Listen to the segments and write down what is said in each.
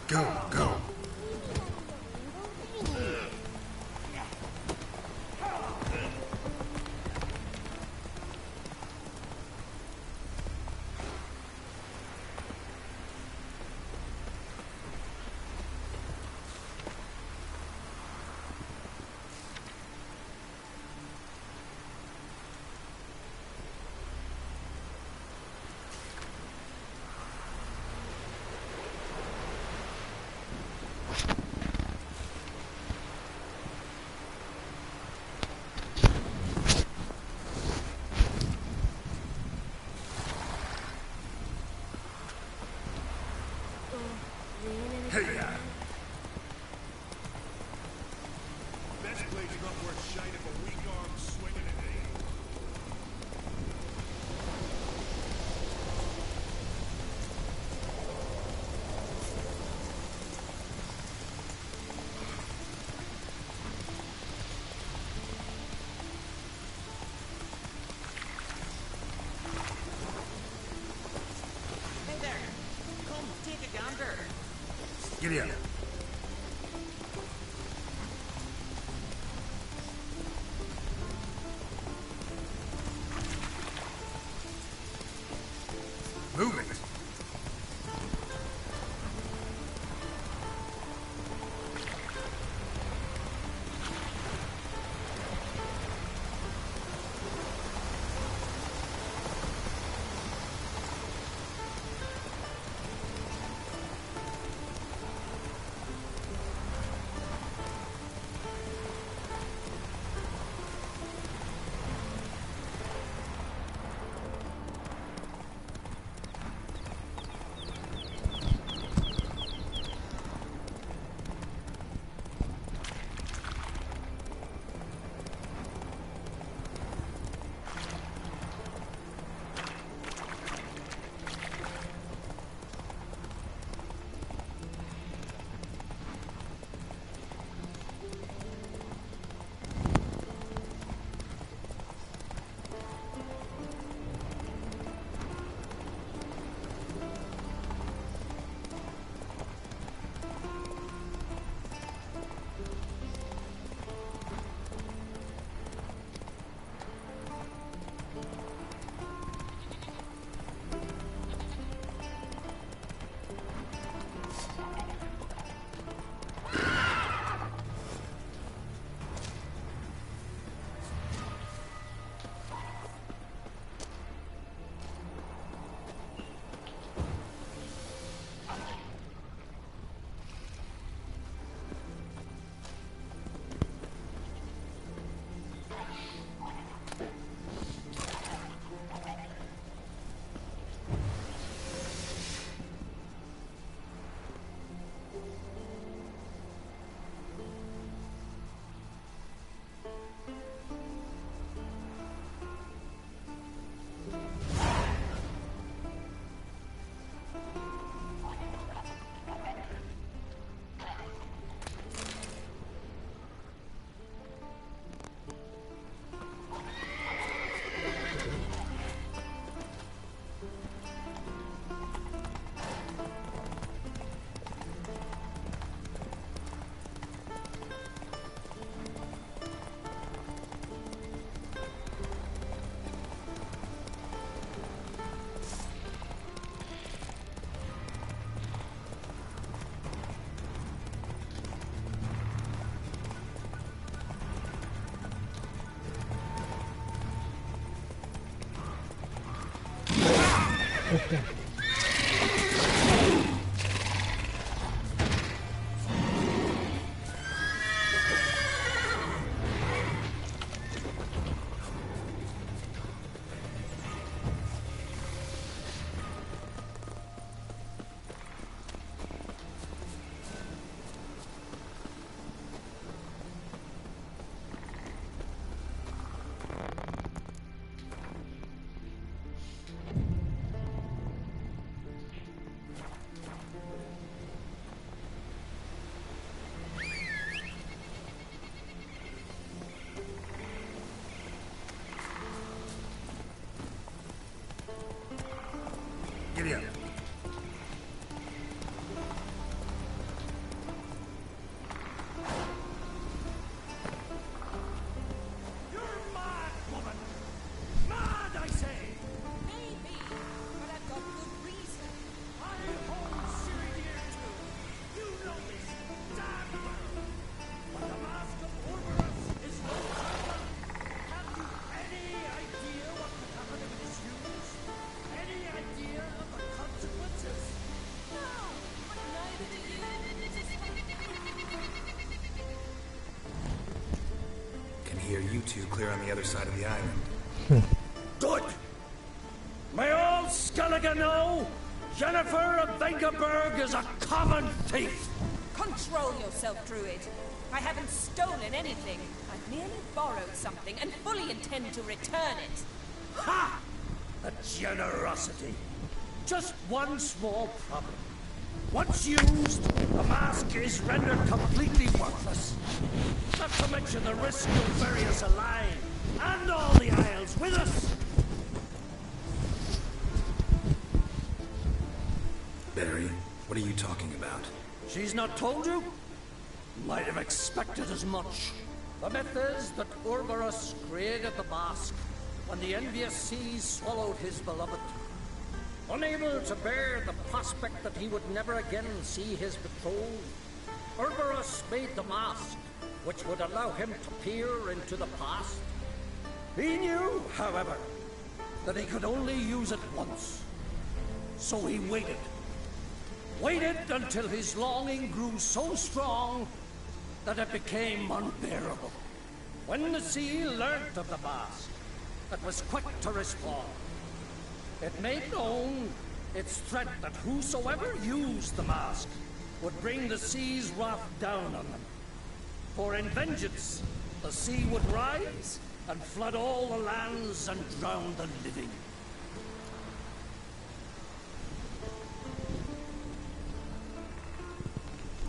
Go, go. Giddy up. Move it. Okay. Giddy up. two clear on the other side of the island. Good! May all Skellige know Jennifer of Vengerberg is a common thief! Control yourself, Druid. I haven't stolen anything. I've merely borrowed something and fully intend to return it. Ha! A generosity. Just one small problem. Once used, the mask is rendered completely worthless. Not to mention the risk you'll bury us alive, and all the Isles with us. Barry, what are you talking about? She's not told you? Might have expected as much. The myth is that Urberus created the mask when the envious seas swallowed his beloved. Unable to bear the prospect that he would never again see his betrothed, Urberus made the mask, which would allow him to peer into the past. He knew, however, that he could only use it once. So he waited. Waited until his longing grew so strong that it became unbearable. When the sea learnt of the mask, it was quick to respond. It made known its threat that whosoever used the mask would bring the sea's wrath down on them. For in vengeance, the sea would rise and flood all the lands and drown the living.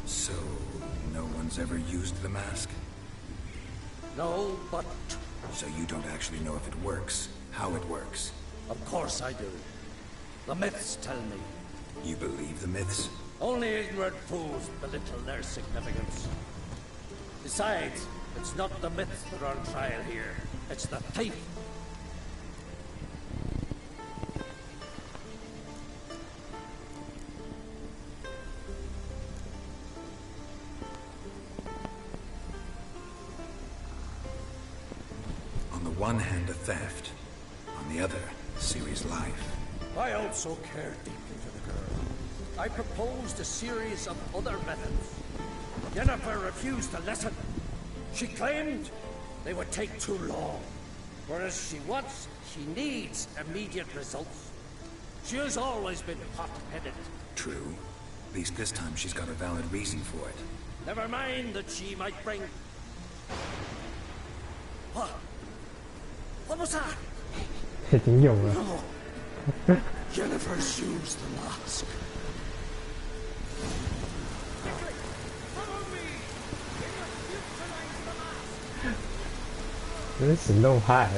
So, no one's ever used the mask? No, but... So you don't actually know if it works, how it works? Of course I do. The myths tell me. You believe the myths? Only ignorant fools belittle their significance. Besides, it's not the myths that are on trial here. It's the thief. On the one hand, a theft. On the other, Ciri's life. I also care deeply for the girl. I proposed a series of other methods. Jennifer refused to listen. She claimed they would take too long. Whereas she needs immediate results. She has always been hot-headed. True. At least this time she's got a valid reason for it. Never mind that she might bring... What? What was that? 已经有了。 No. Jennifer's used the mask. Follow me. We must utilize the mask. 这是行动派。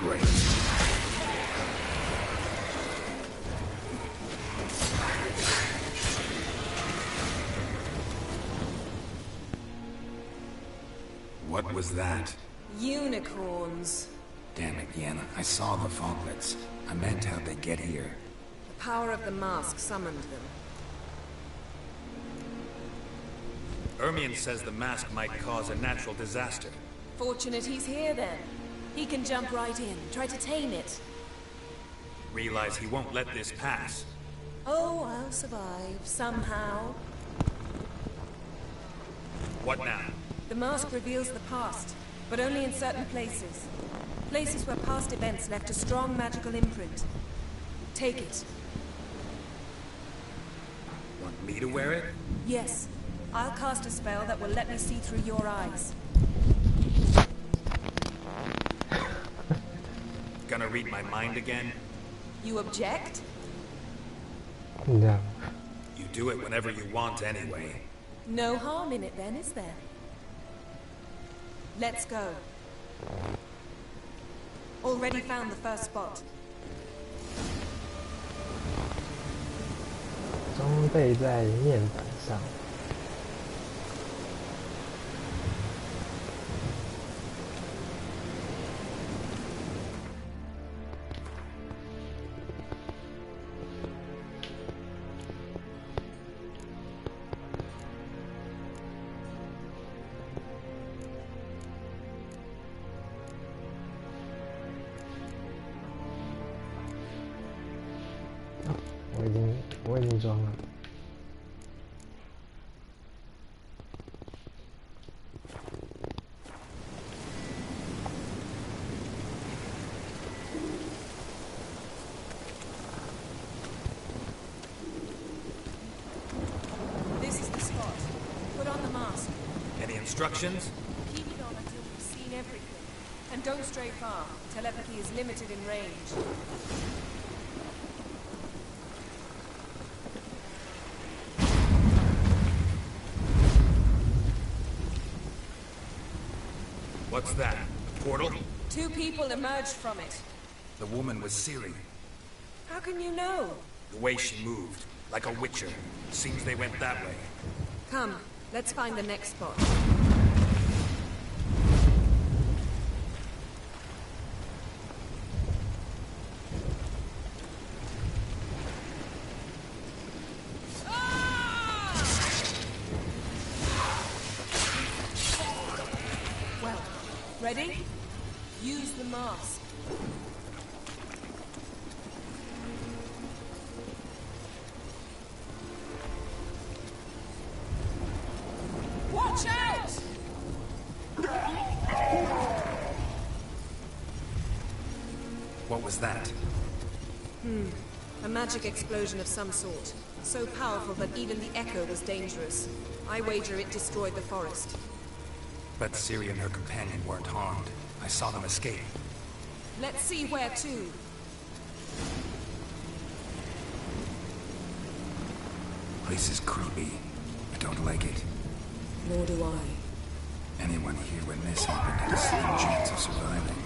Great. What was that? Unicorns. Damn it, Yenna. I saw the foglets. I meant how'd they get here? The power of the mask summoned them. Ermion says the mask might cause a natural disaster. Fortunate he's here then. He can jump right in, try to tame it. Realize he won't let this pass. Oh, I'll survive, somehow. What now? The mask reveals the past, but only in certain places. Places where past events left a strong magical imprint. Take it. Want me to wear it? Yes. I'll cast a spell that will let me see through your eyes. Gonna read my mind again? You object? No. You do it whenever you want anyway. No harm in it then, is there? Let's go. Already found the first spot. 装备在面板上。已经装了。This is the spot. Put on the mask. Any instructions? Keep it on until we've seen everything. And don't stray far. Telepathy is limited in range. What's that? A portal? 2 people emerged from it. The woman was Ciri. How can you know? The way she moved. Like a witcher. Seems they went that way. Come, let's find the next spot. Well, ready? Use the mask. Watch out! What was that? A magic explosion of some sort. So powerful that even the echo was dangerous. I wager it destroyed the forest. But Ciri and her companion weren't harmed. I saw them escape. Let's see where to. Place is creepy. I don't like it. Nor do I. Anyone here when this happened had a slim chance of surviving.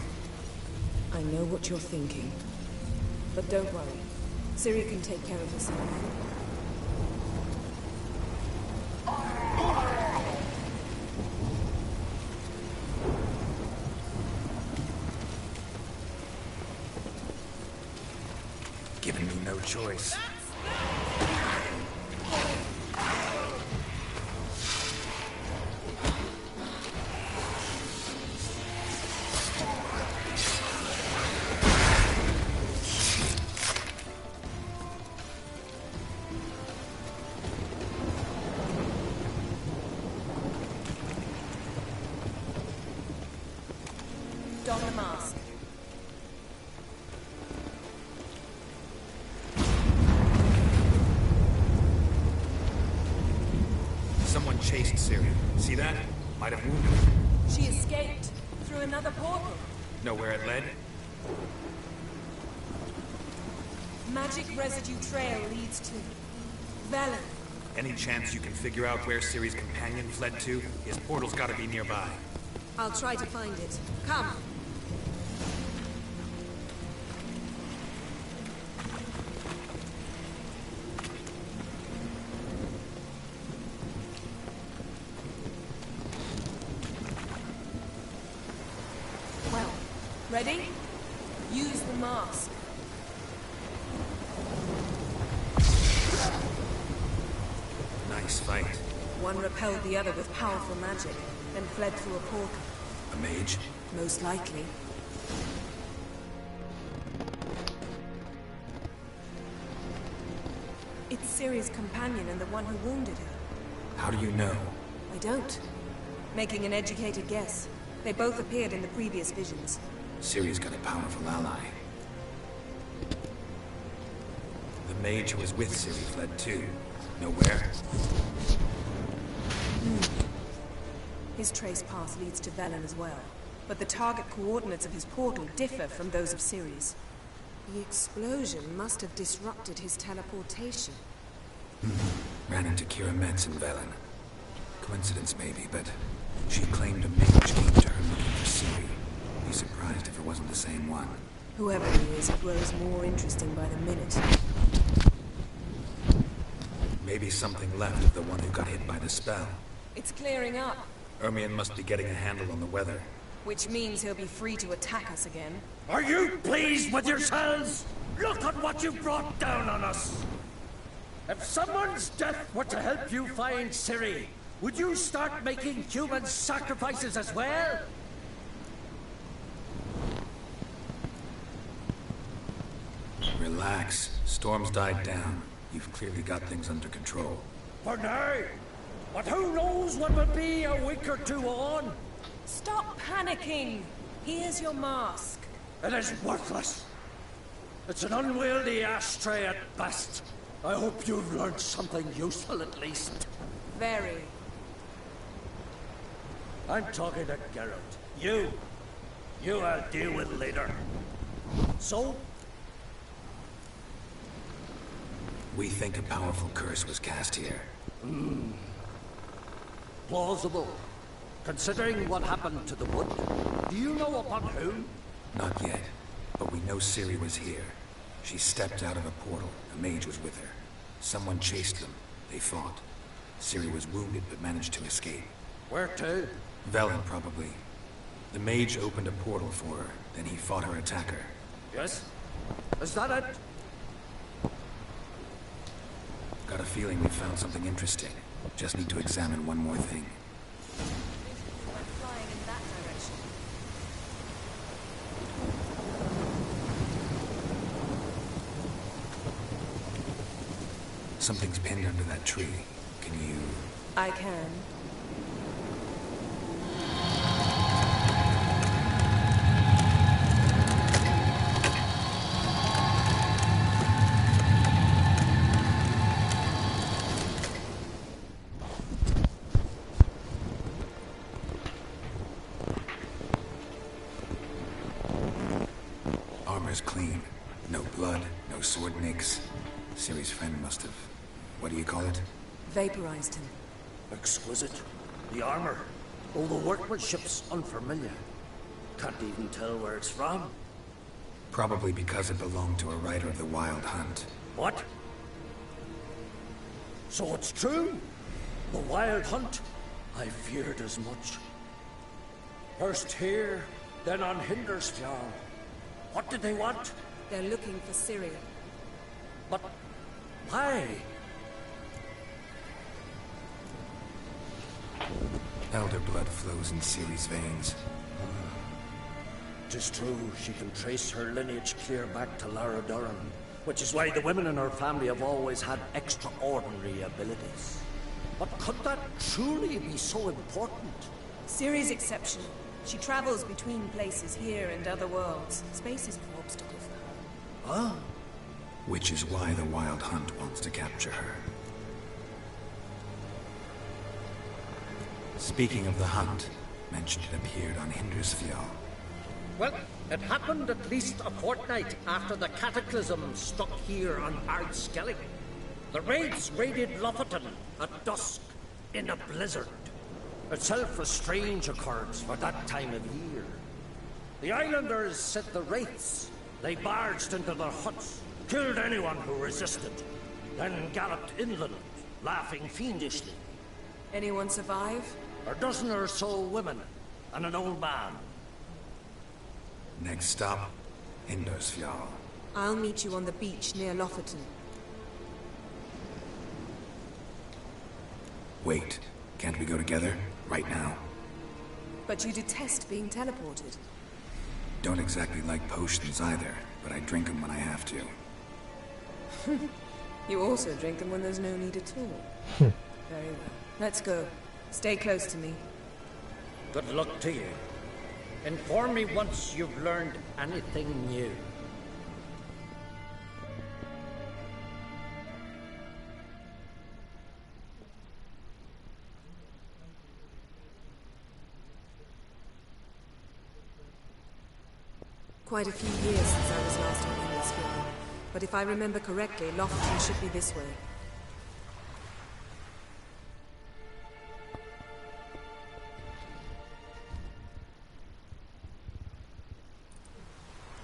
I know what you're thinking. But don't worry. Ciri can take care of herself. Given me no choice. Don the mask. Someone chased Ciri. See that? Might have wounded her. She escaped through another portal. Know where it led? Magic residue trail leads to Velen. Any chance you can figure out where Ciri's companion fled to? His portal's gotta be nearby. I'll try to find it. Come. Well, ready? Use the mask. Nice fight. One repelled the other with powerful magic, then fled through a portal. A mage? Most likely. It's Ciri's companion and the one who wounded her. How do you know? I don't. Making an educated guess. They both appeared in the previous visions. Ciri's got a powerful ally. The mage who was with Ciri fled too. Know where? His trace path leads to Velen as well. But the target coordinates of his portal differ from those of Ciri's. The explosion must have disrupted his teleportation. Ran into Kira Metz in Velen. Coincidence maybe, but she claimed a mage came to her looking for Ciri. Be surprised if it wasn't the same one. Whoever he is, he grows more interesting by the minute. Maybe something left of the one who got hit by the spell. It's clearing up, Ermion must be getting a handle on the weather. which means he'll be free to attack us again. Are you pleased with yourselves? Look at what you brought down on us! If someone's death were to help you find Ciri, would you start making human sacrifices as well? Relax. Storm's died down. You've clearly got things under control. For now. But who knows what will be a week or two on? Stop panicking! Here's your mask. It is worthless. It's an unwieldy ashtray at best. I hope you've learned something useful at least. Very. I'm talking to Geralt. You I'll deal with later. So? We think a powerful curse was cast here. Plausible. Considering what happened to the wood, do you know upon whom? Not yet, but we know Ciri was here. She stepped out of a portal. A mage was with her. Someone chased them. They fought. Ciri was wounded but managed to escape. Where to? Velen, probably. The mage opened a portal for her, then he fought her attacker. Yes? Is that it? Got a feeling we found something interesting. Just need to examine one more thing. Flying in that direction. Something's pinned under that tree. Can you... I can. Armor's clean. No blood, no sword nicks. Ciri's friend must have... What do you call it? Vaporized him. Exquisite. The armor. All the workmanship's unfamiliar. Can't even tell where it's from. Probably because it belonged to a rider of the Wild Hunt. What? So it's true? The Wild Hunt? I feared as much. First here, then on Hindersfjall. What did they want? They're looking for Ciri. But why? Elder blood flows in Ciri's veins. Tis true, she can trace her lineage clear back to Lara Duran, which is why the women in her family have always had extraordinary abilities. But could that truly be so important? Ciri's exceptional. She travels between places here and other worlds. Space is no obstacle for her. Huh? Which is why the Wild Hunt wants to capture her. Speaking of the hunt, mentioned it appeared on Hindersfjall. Well, it happened at least a fortnight after the cataclysm struck here on Ardskellig. The raids raided Lofoten at dusk in a blizzard. Itself a strange occurrence for that time of year. The islanders set the wraiths. They barged into their huts, killed anyone who resisted, then galloped inland, laughing fiendishly. Anyone survive? A dozen or so women, and an old man. Next stop, Hindersfjall. I'll meet you on the beach near Lofoten. Wait, can't we go together? Right now? But you detest being teleported. Don't exactly like potions either, but I drink them when I have to. You also drink them when there's no need at all. Very well. Let's go. Stay close to me. Good luck to you. Inform me once you've learned anything new. Quite a few years since I was last on Hindersfjall. But if I remember correctly, Lofoten should be this way.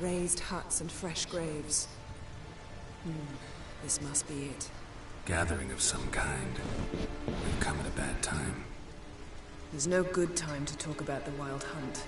Raised huts and fresh graves. This must be it. Gathering of some kind. We've come at a bad time. There's no good time to talk about the Wild Hunt.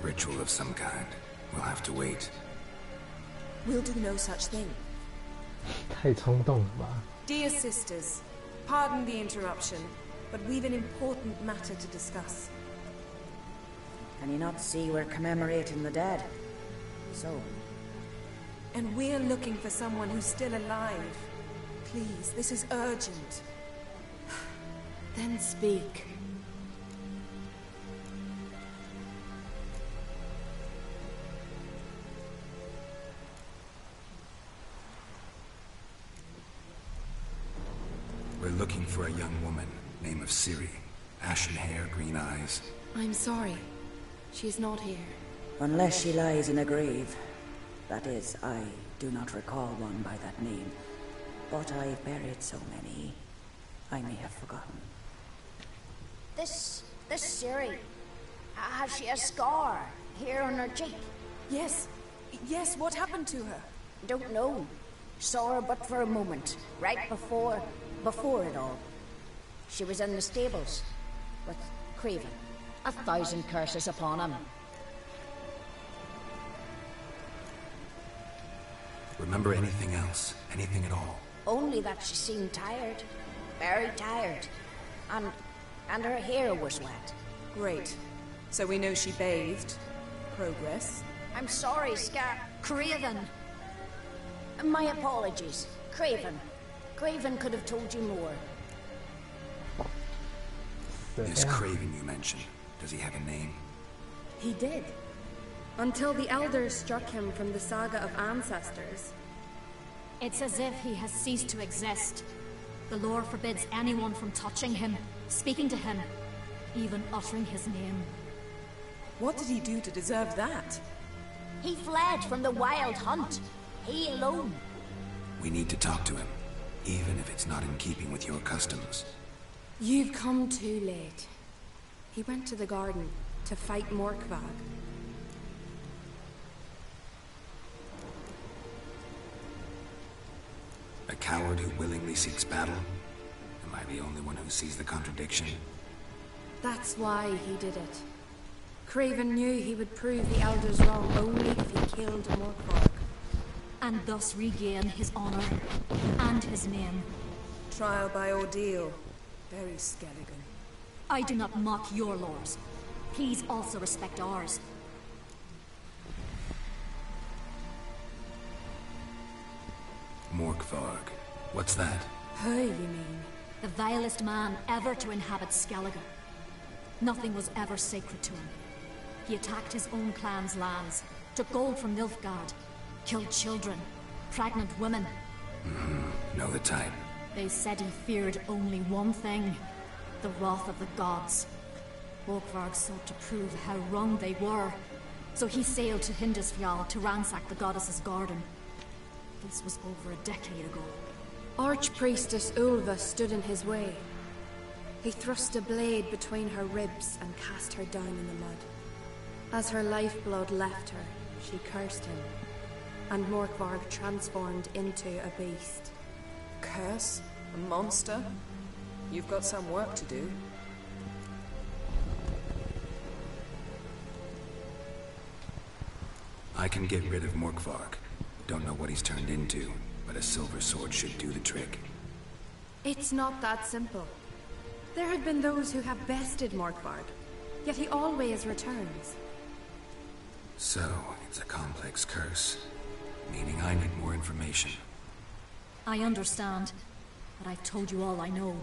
Ritual of some kind. We'll have to wait. We'll do no such thing. 太冲动了吧？ Dear sisters, pardon the interruption, but we've an important matter to discuss. Can you not see we're commemorating the dead? So, And we're looking for someone who's still alive. Please, this is urgent. Then speak. We're looking for a young woman, name of Ciri. Ashen hair, green eyes. I'm sorry. She's not here. unless she lies in a grave. That is, I do not recall one by that name. But I've buried so many, I may have forgotten. This Ciri, has she a scar here on her cheek? Yes. Yes, what happened to her? Don't know. Saw her but for a moment, right before it all. She was in the stables with Craven. 1,000 curses upon him. Remember anything else? Anything at all? Only that she seemed tired. Very tired. And her hair was wet. Great. So we know she bathed. Progress. I'm sorry, Scar... Craven! My apologies. Craven. Craven could have told you more. This Craven you mentioned, does he have a name? He did. Until the Elders struck him from the Saga of Ancestors. It's as if he has ceased to exist. The lore forbids anyone from touching him, speaking to him, even uttering his name. What did he do to deserve that? He fled from the Wild Hunt. He alone. We need to talk to him, even if it's not in keeping with your customs. You've come too late. He went to the garden to fight Morkvag. A coward who willingly seeks battle? Am I the only one who sees the contradiction? That's why he did it. Craven knew he would prove the Elders wrong only if he killed Morkvarg. And thus regain his honor and his name. Trial by ordeal. Very Skelligan. I do not mock your laws. Please also respect ours. Morkvarg. What's that? Who, you mean? The vilest man ever to inhabit Skellige. Nothing was ever sacred to him. He attacked his own clan's lands, took gold from Nilfgaard, killed children, pregnant women. Know the type. They said he feared only one thing, the wrath of the gods. Morkvarg sought to prove how wrong they were, so he sailed to Hindisfjall to ransack the goddess's garden. This was over a decade ago. Archpriestess Ulva stood in his way. He thrust a blade between her ribs and cast her down in the mud. As her lifeblood left her, she cursed him, and Morkvarg transformed into a beast. Curse? A monster? You've got some work to do. I can get rid of Morkvarg. Don't know what he's turned into, but a silver sword should do the trick. It's not that simple. There have been those who have bested Morkvarg, yet he always returns. So, it's a complex curse, meaning I need more information. I understand, but I've told you all I know.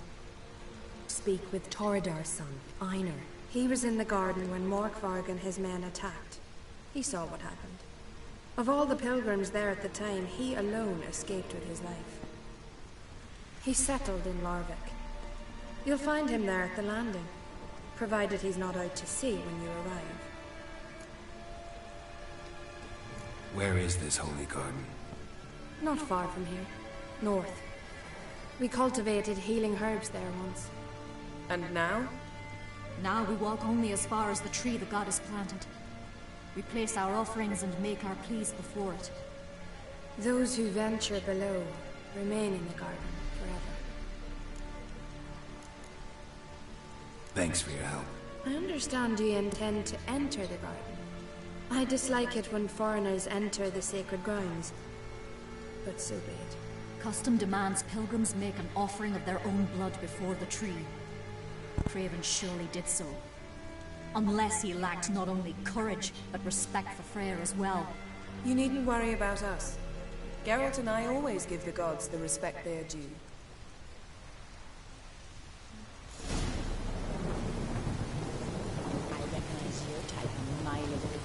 Speak with Torridar's son, Einar. He was in the garden when Morkvarg and his men attacked. He saw what happened. Of all the pilgrims there at the time, he alone escaped with his life. He settled in Larvik. You'll find him there at the landing, provided he's not out to sea when you arrive. Where is this holy garden? Not far from here. North. We cultivated healing herbs there once. And now? Now we walk only as far as the tree the goddess planted. We place our offerings and make our pleas before it. Those who venture below remain in the garden forever. Thanks for your help. I understand you intend to enter the garden. I dislike it when foreigners enter the sacred grounds. But so be it. Custom demands pilgrims make an offering of their own blood before the tree. Craven surely did so. Unless he lacked not only courage, but respect for Freyr as well. You needn't worry about us. Geralt and I always give the gods the respect they are due. I recognize your type a mile away.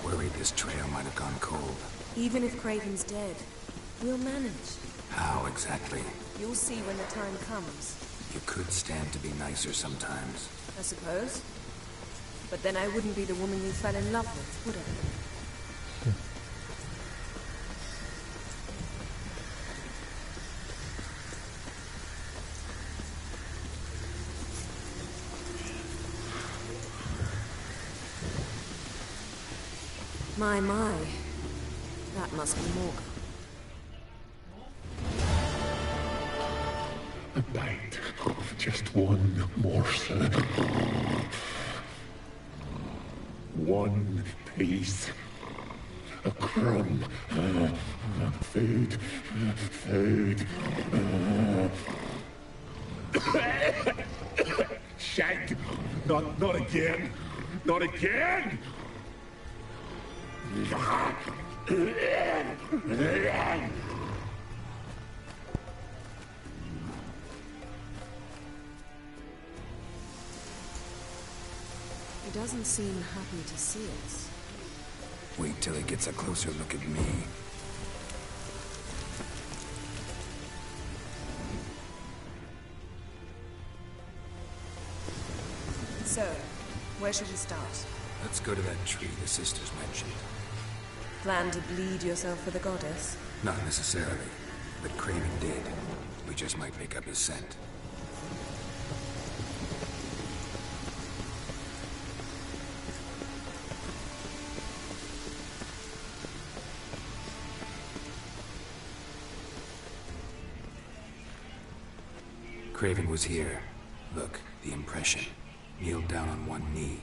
Worried this trail might have gone cold. Even if Craven's dead, we'll manage. How exactly? You'll see when the time comes. You could stand to be nicer sometimes. I suppose. But then I wouldn't be the woman you fell in love with, would I? My. That must be Morg. A bite of just one morsel. One piece. A crumb. Food. Shag. Not again. Not again! He doesn't seem happy to see us. Wait till he gets a closer look at me. So, where should we start? Let's go to that tree the sisters mentioned. Plan to bleed yourself for the goddess? Not necessarily, but Craven did. We just might pick up his scent. Craven was here. Look, the impression. Kneeled down on one knee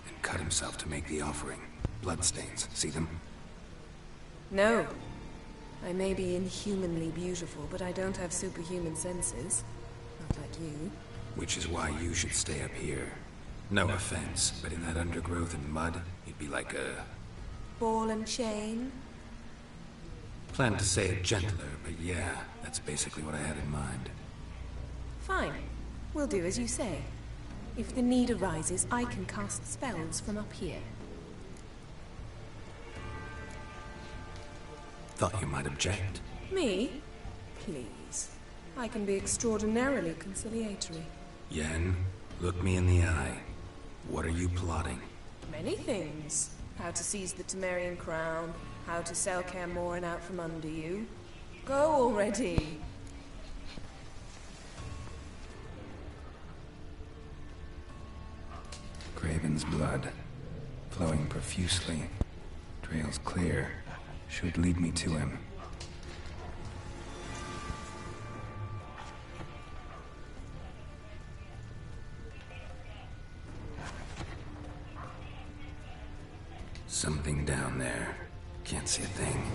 and cut himself to make the offering. Bloodstains, see them? No. I may be inhumanly beautiful, but I don't have superhuman senses. Not like you. Which is why you should stay up here. No offense, but in that undergrowth and mud, you'd be like a... Ball and chain? Planned to say it gentler, but yeah, that's basically what I had in mind. Fine. We'll do as you say. If the need arises, I can cast spells from up here. Thought you might object. Me? Please. I can be extraordinarily conciliatory. Yen, look me in the eye. What are you plotting? Many things. How to seize the Temerian crown, how to sell Kaer Morhen out from under you. Go already! Craven's blood, flowing profusely. Trail's clear. Should lead me to him. Something down there. Can't see a thing.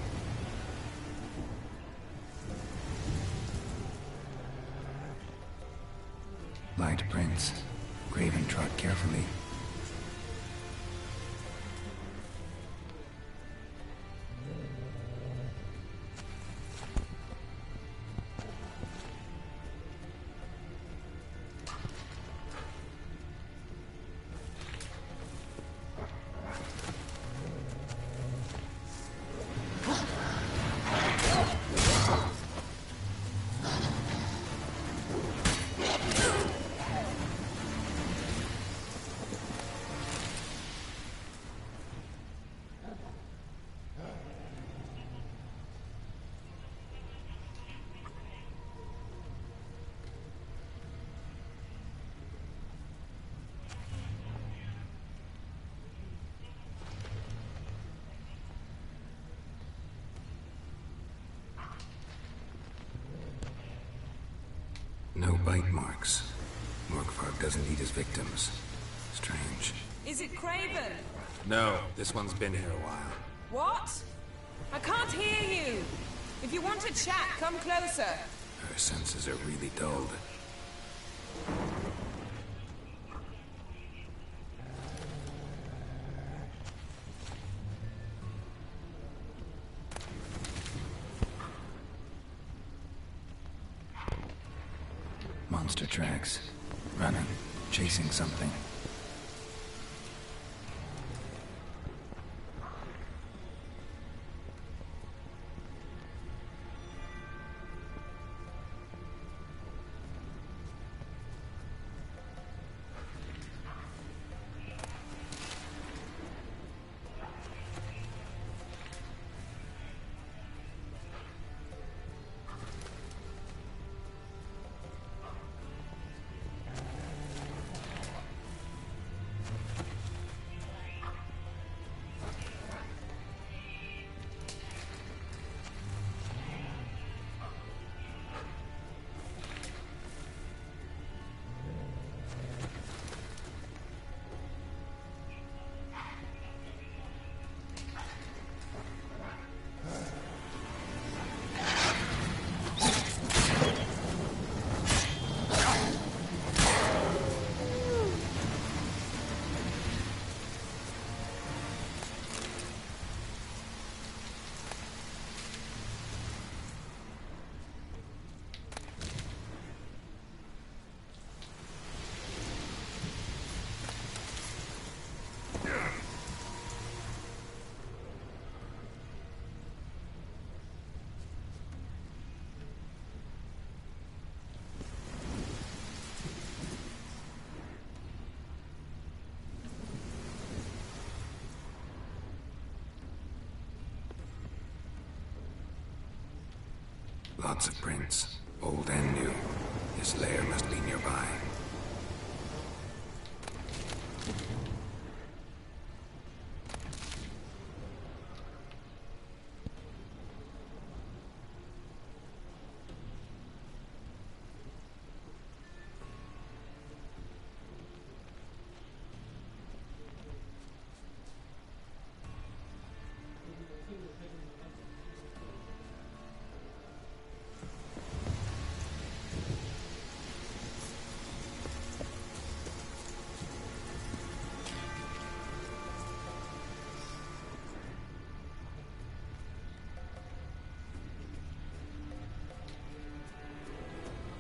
Light prints. Craven trod carefully. bite marks. Morkvarg doesn't eat his victims. Strange. Is it Craven? No, this one's been here a while. What? I can't hear you. If you want to chat, come closer. Her senses are really dulled. Monster tracks. Running. Chasing something. Lots of prints, old and new. His lair must be nearby.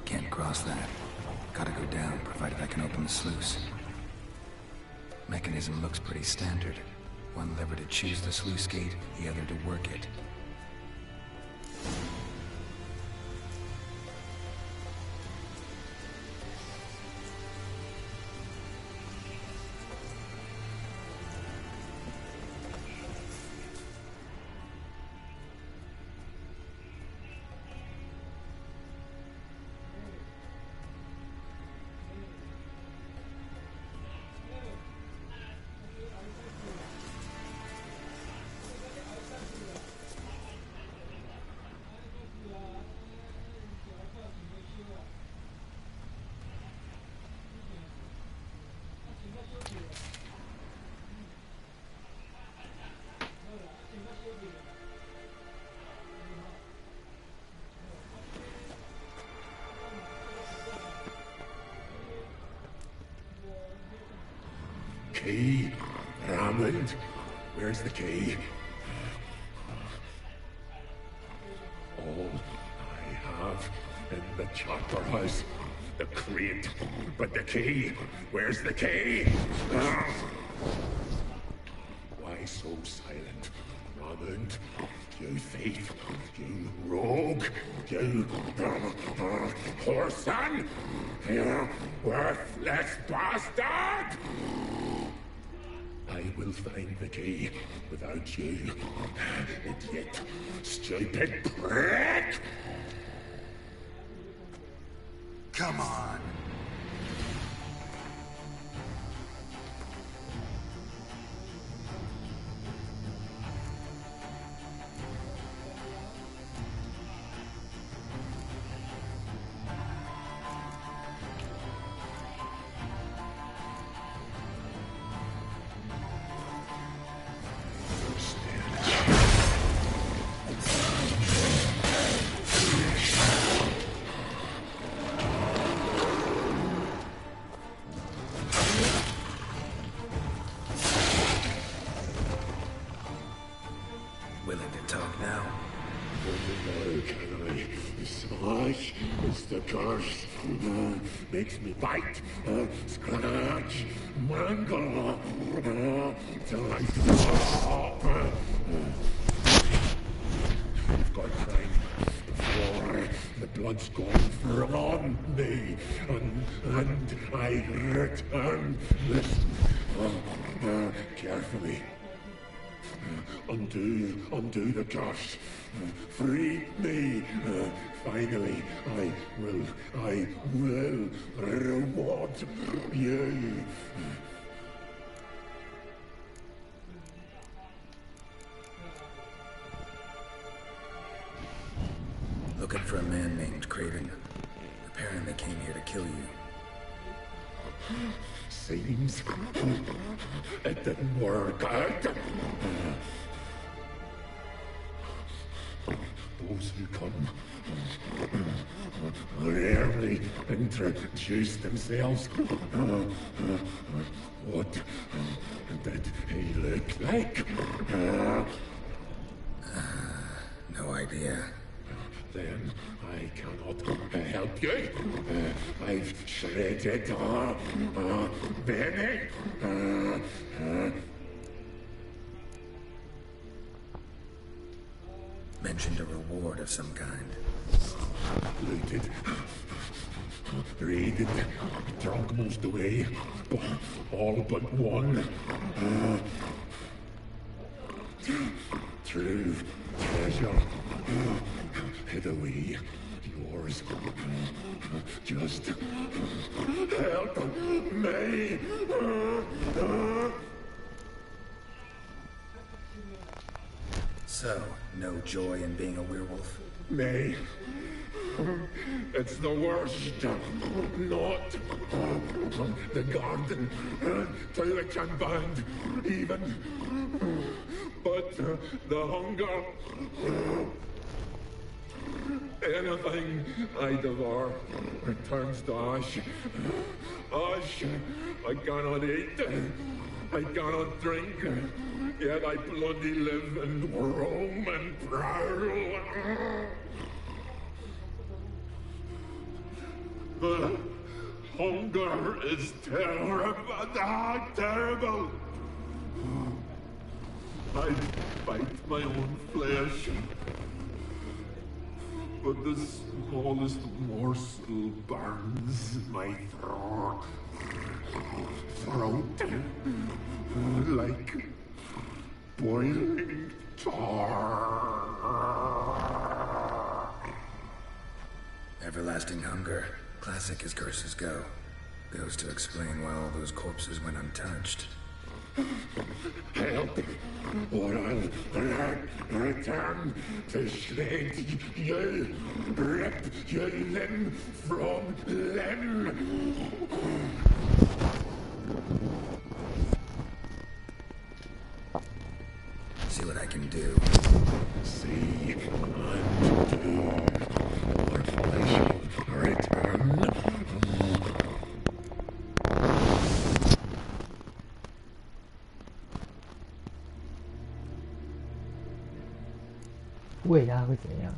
Can't cross that. Gotta go down, provided I can open the sluice. Mechanism looks pretty standard. One lever to choose the sluice gate, the other to work it. Key? Raymond? Where's the key? All I have in the chopper house, the crate, but the key? Where's the key? Why so silent, Raymond? You thief, you rogue, you whoreson, you worthless bastard! I will find the key without you, idiot, stupid prick! Come on! Willing to talk now? No, can I? Smash is the curse. Makes me bite, scratch, mangle, till I stop. I've got time before the blood's gone from me, and I return this carefully. Undo the curse. Free me. Finally, I will reward you. Looking for a man named Craven. Apparently came here to kill you. Seems it didn't work out. Those who come rarely introduce themselves. What did he look like? No idea. Then I cannot help you. I've shredded Benny. Mentioned a reward of some kind. Looted, raided, drunk most away, all but one. True treasure hid away. Yours. Just help me. So, no joy in being a werewolf? May. It's the worst. Not the garden till it can bind, even. But the hunger. Anything I devour returns to ash. Ash I cannot eat. I cannot drink. Yet I bloody live and roam and prowl. The hunger is terrible. Terrible. I bite my own flesh. But the smallest morsel burns my throat. Like boiling tar. Everlasting hunger. Classic as curses go. Goes to explain why all those corpses went untouched. Help, or I'll return to shred you, rip you limb from limb. See what I can do. See and do, or I shall return. 喂它会怎样？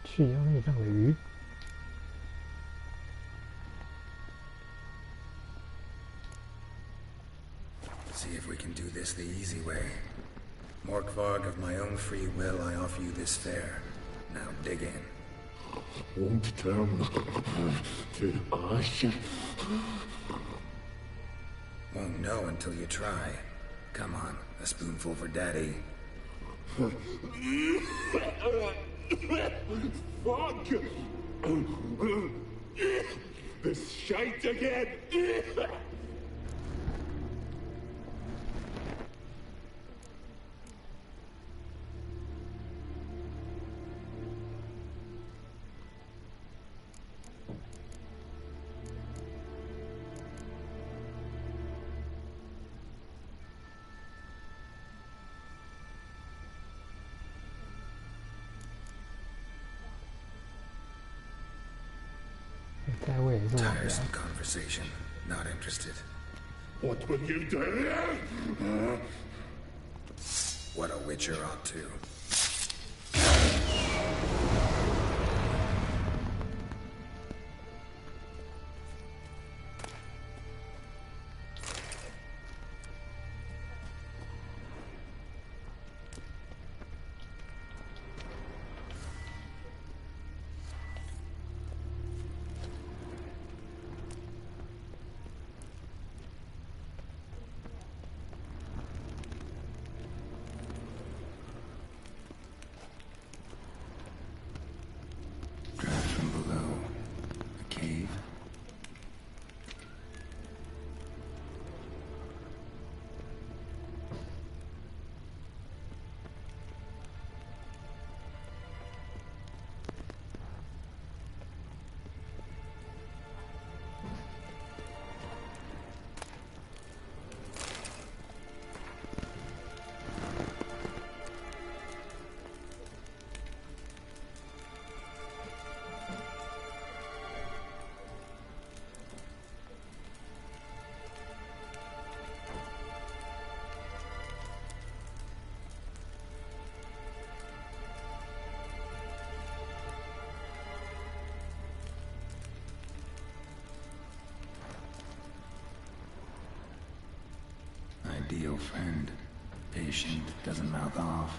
去妖孽上的鱼。 See if we can do this the easy way. Morkvarg, of my own free will, I offer you this fare. Now dig in. Won't turn to ash. Won't know until you try. Come on, a spoonful for Daddy. Fuck! this shite again! Tiresome conversation. Not interested. What will you do? What a witcher ought to. Ideal friend. Patient, doesn't mouth off.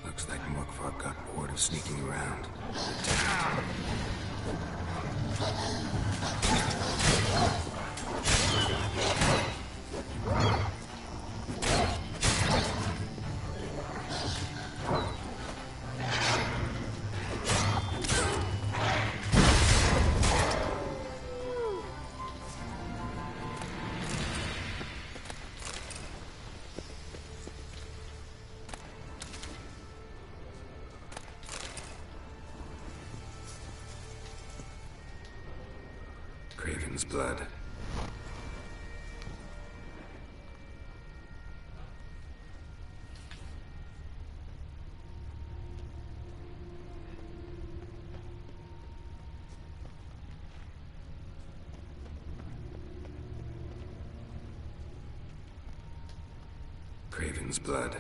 Looks like Morkvark got bored of sneaking around. Kraven's blood. Craven's blood.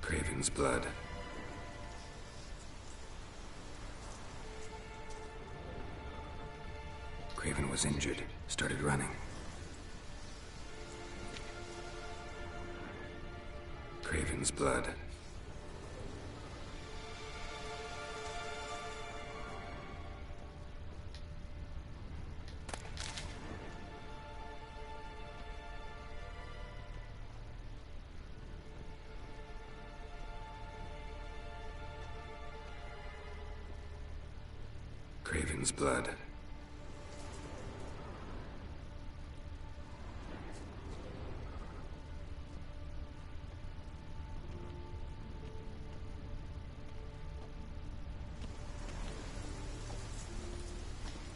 Craven's blood. Craven was injured, started running. Craven's blood. Craven's blood.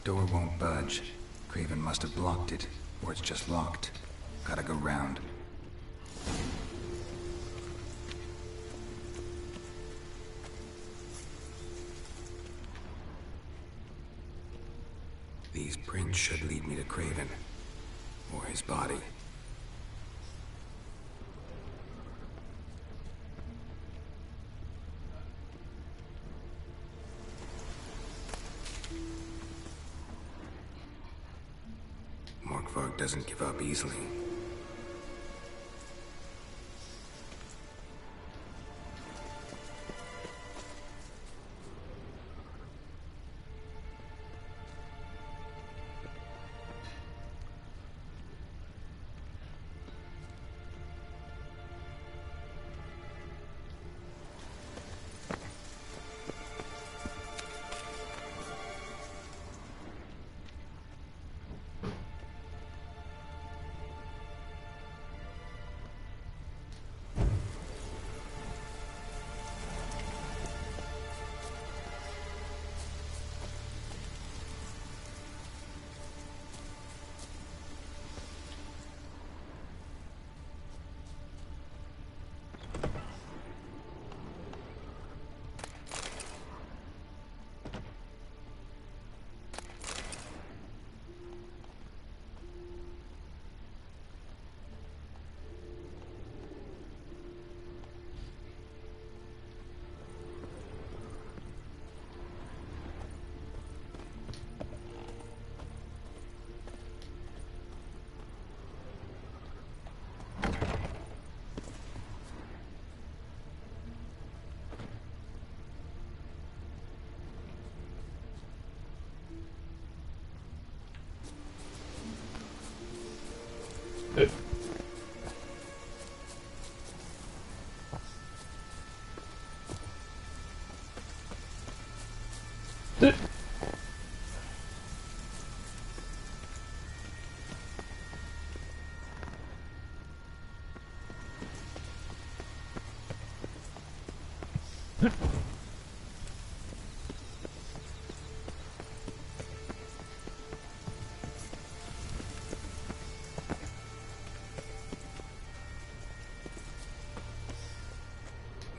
Door won't budge. Craven must have blocked it, or it's just locked. Gotta go round. These prints should lead me to Craven, or his body. Morkvarg doesn't give up easily.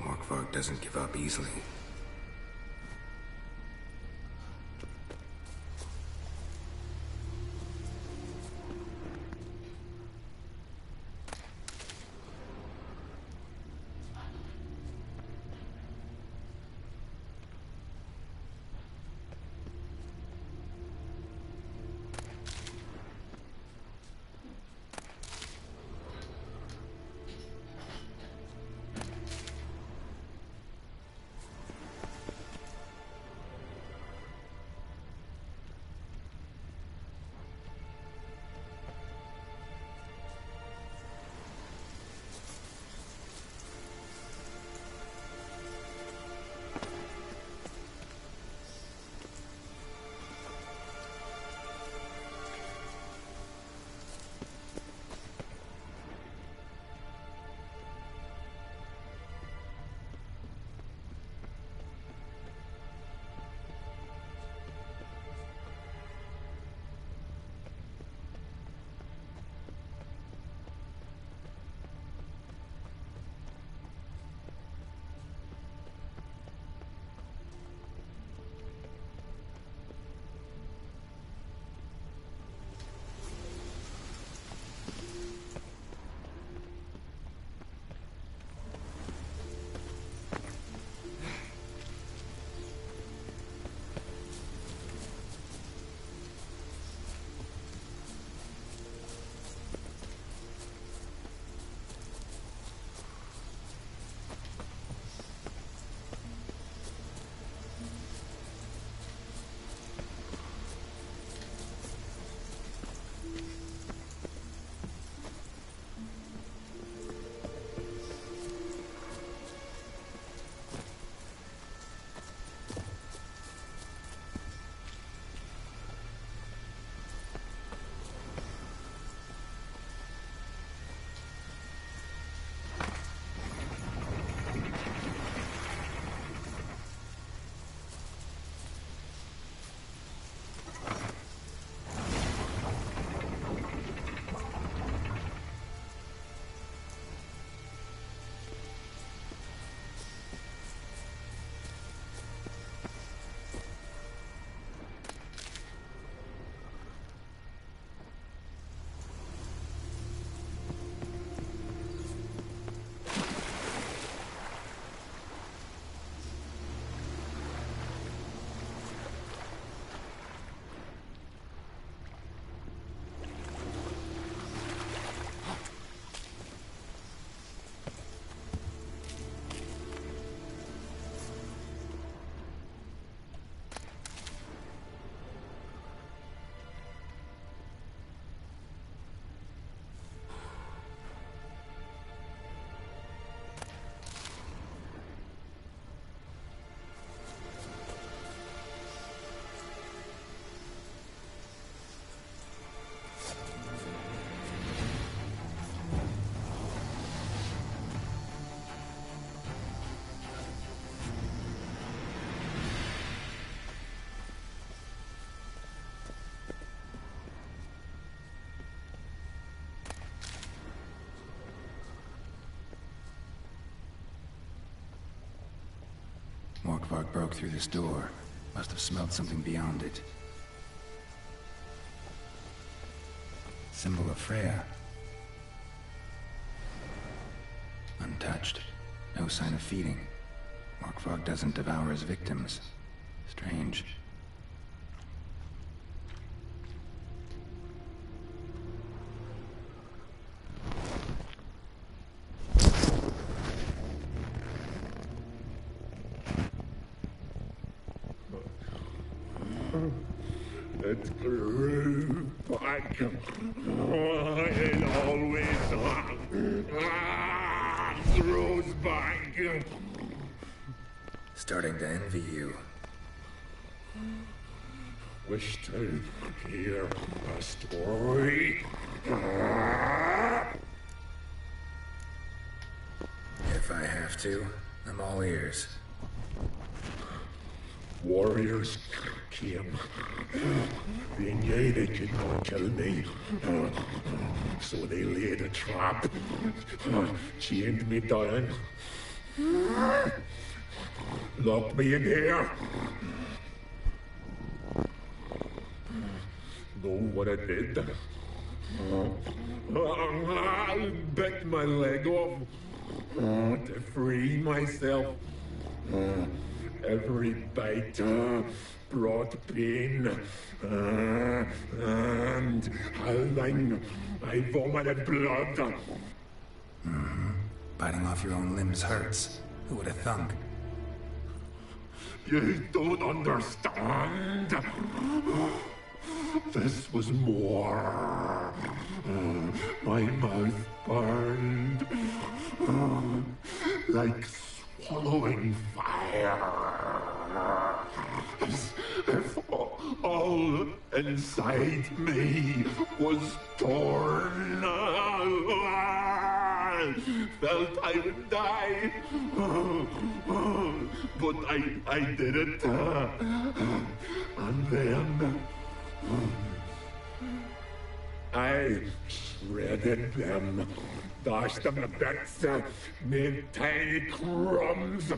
Morkvarg doesn't give up easily. Morkvarg broke through this door. Must have smelled something beyond it. Symbol of Freya. Untouched. No sign of feeding. Morkvarg doesn't devour his victims. Strange. It grew back. It always throws back. Starting to envy you. Wish to hear a story. If I have to, I'm all ears. Warriors came. They knew they could not kill me. So they laid a trap. Chained me down. Locked me in here. Know what I did? I bit my leg off to free myself. Every bite brought pain, and howling, I vomited blood. Mm-hmm. Biting off your own limbs hurts. Who would have thunk? You don't understand. This was more. My mouth burned like swallowing fire. As if all inside me was torn. Felt I would die, but I didn't. And then I shredded them, dashed them to bits, made tiny crumbs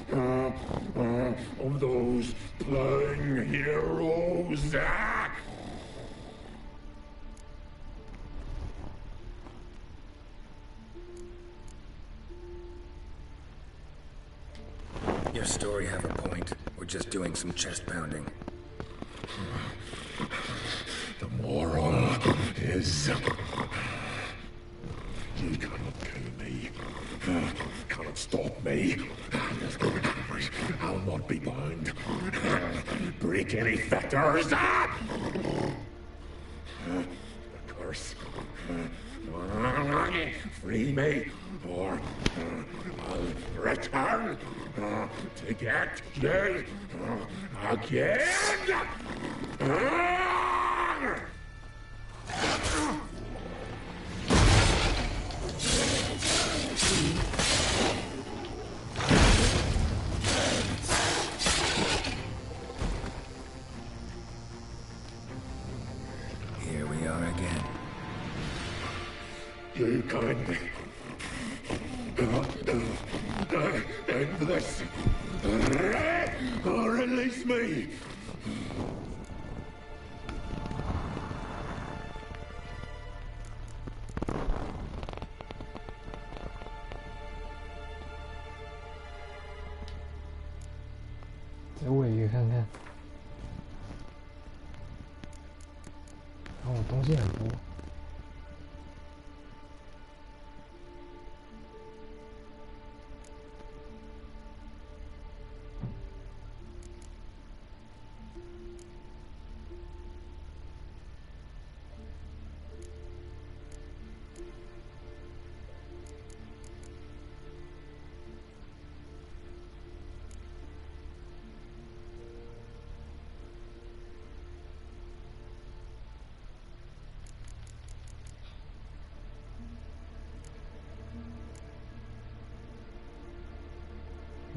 of those plowing heroes. Your story have a point. We're just doing some chest pounding. The moral is... You cannot kill me. Cannot stop me. I'll not be bound. Break any fetters. The curse. Free me, or I'll return to get you again. Here we are again. You can't end this. Release me.走尾鱼看看。哦，东西很多。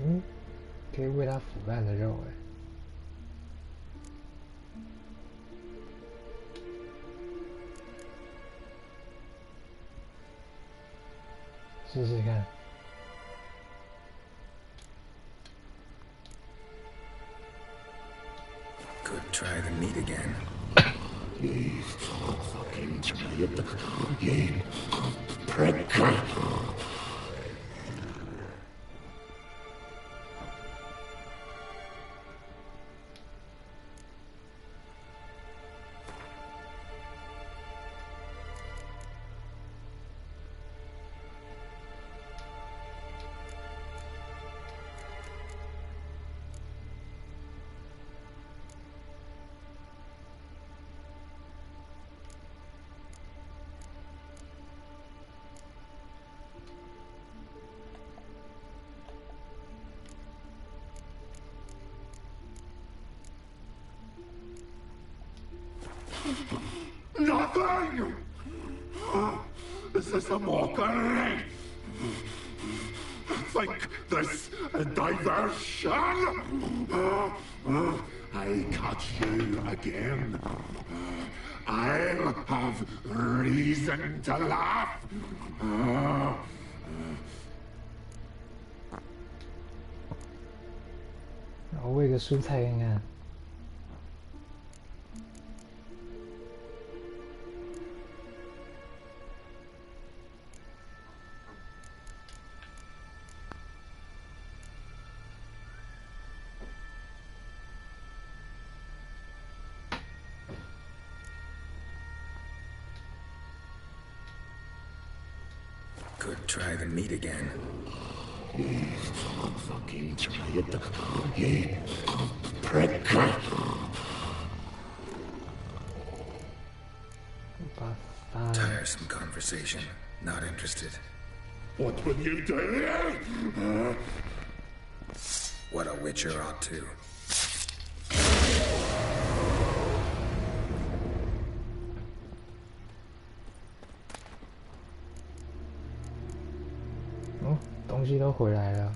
嗯，可以喂它腐烂的肉哎。试试看。Could try the meat again. Ye fucking trade. Ye prick. Nothing! Is this a mockery? Think this a diversion? I catch you again. I'll have reason to laugh.喂个蔬菜看看。Could try the meat again. Ye fucking trade. Ye prick. Tiresome conversation. Not interested. What will you do? What a witcher ought to.哦，东西都回来了。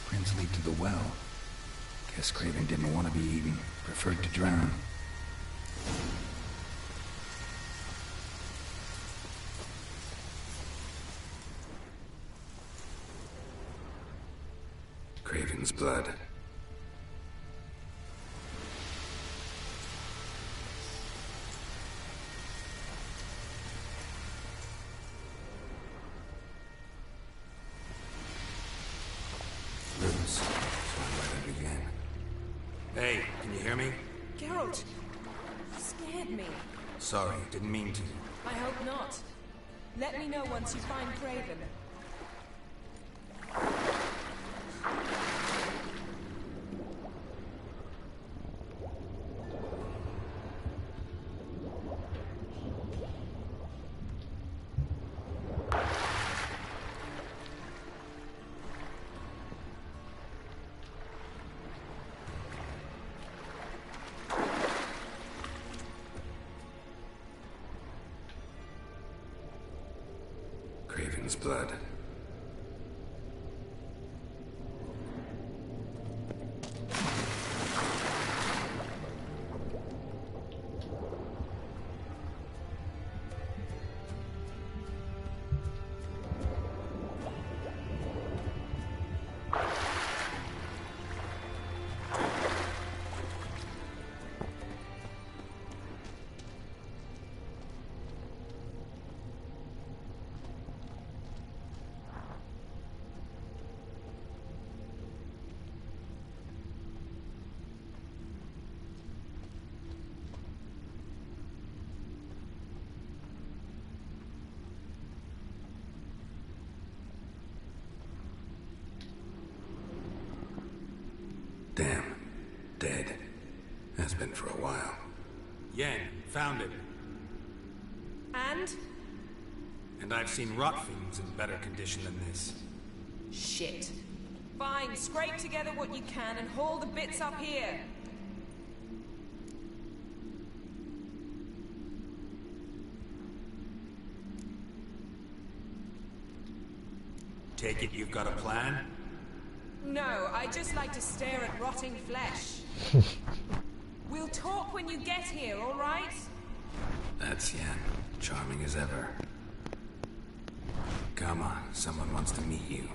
Prince lead to the well. Guess Craven didn't want to be eaten. Preferred to drown. Craven's blood. Roots. So I let it again. Hey, can you hear me? Geralt! You scared me. Sorry, didn't mean to. I hope not. Let me know once you find Craven. Craven's blood. been for a while. Yen, found it. And? And I've seen rot fiends in better condition than this. Shit. Fine, scrape together what you can and haul the bits up here. Take it you've got a plan? No, I just like to stare at rotting flesh. We'll talk when you get here, all right? That's Yen. Charming as ever. Come on, someone wants to meet you.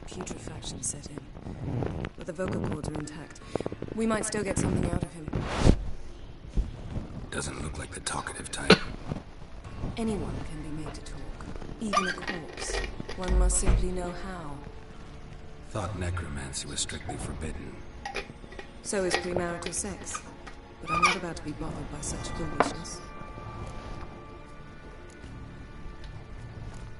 Putrefaction set in. But the vocal cords are intact. We might still get something out of him. Doesn't look like the talkative type. Anyone can be made to talk. Even a corpse. One must simply know how. Thought necromancy was strictly forbidden. So is premarital sex. But I'm not about to be bothered by such foolishness.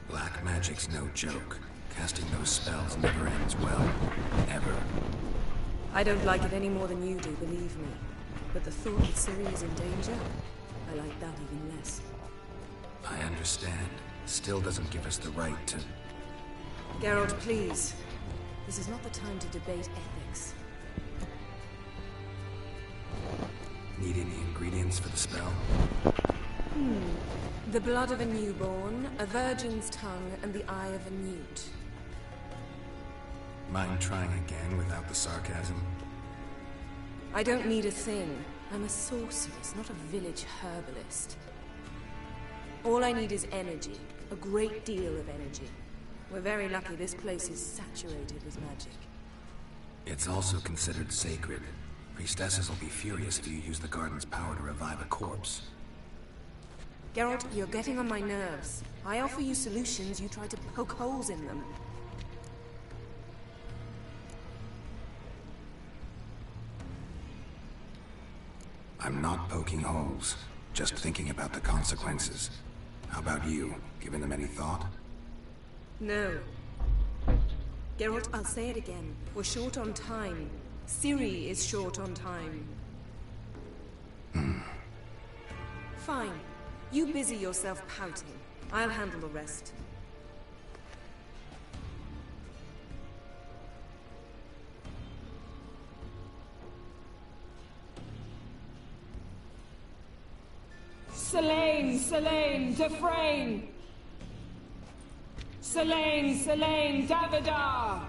Black magic's no joke. Casting those spells never ends well. Ever. I don't like it any more than you do, believe me. But the thought that Ciri is in danger, I like that even less. I understand. Still doesn't give us the right to... Geralt, please. This is not the time to debate ethics. Need any ingredients for the spell? The blood of a newborn, a virgin's tongue, and the eye of a newt. Mind trying again without the sarcasm? I don't need a thing. I'm a sorceress, not a village herbalist. All I need is energy. A great deal of energy. We're very lucky this place is saturated with magic. It's also considered sacred. Priestesses will be furious if you use the garden's power to revive a corpse. Geralt, you're getting on my nerves. I offer you solutions, you try to poke holes in them. I'm not poking holes, just thinking about the consequences. How about you? Given them any thought? No. Geralt, I'll say it again. We're short on time. Ciri is short on time. Fine. You busy yourself pouting. I'll handle the rest. Selene, Selene, Dufresne! Selene, Selene, Davidar!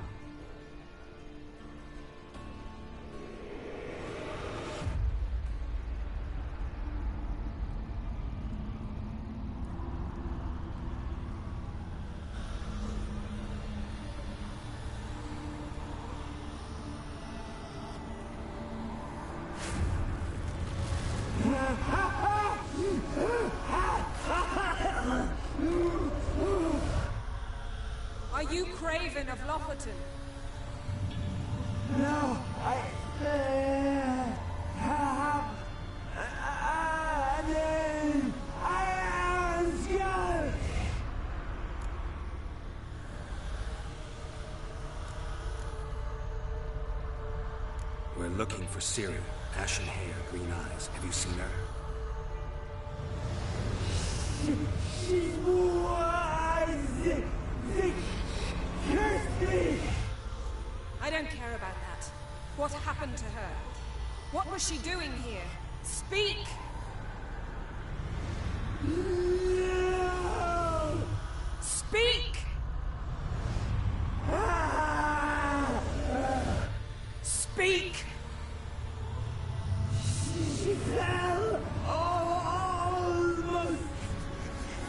Are you Craven of Lofoten? No, I We're looking for Ciri. Ashen hair, green eyes. Have you seen her? I don't care about that. What happened to her? What was she doing here? Speak! No! Speak! Speak! She fell almost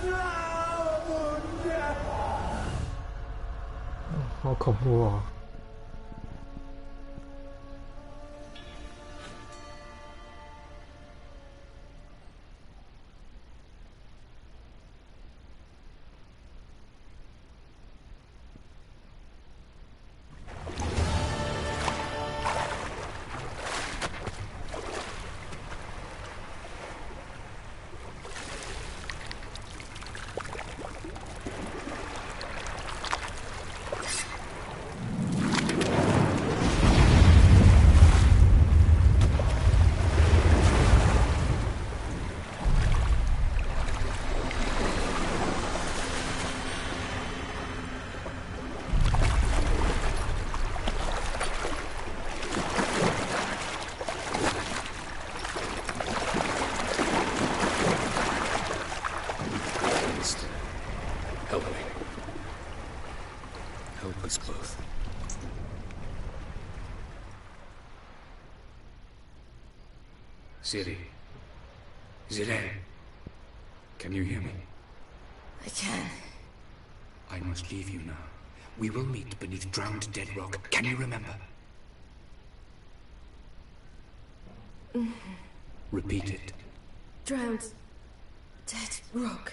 drowned. 好恐怖哦！ help us both. Ciri. Zidane. Can you hear me? I can. I must leave you now. We will meet beneath drowned dead rock. Can you remember? Repeat it. Drowned. Dead rock.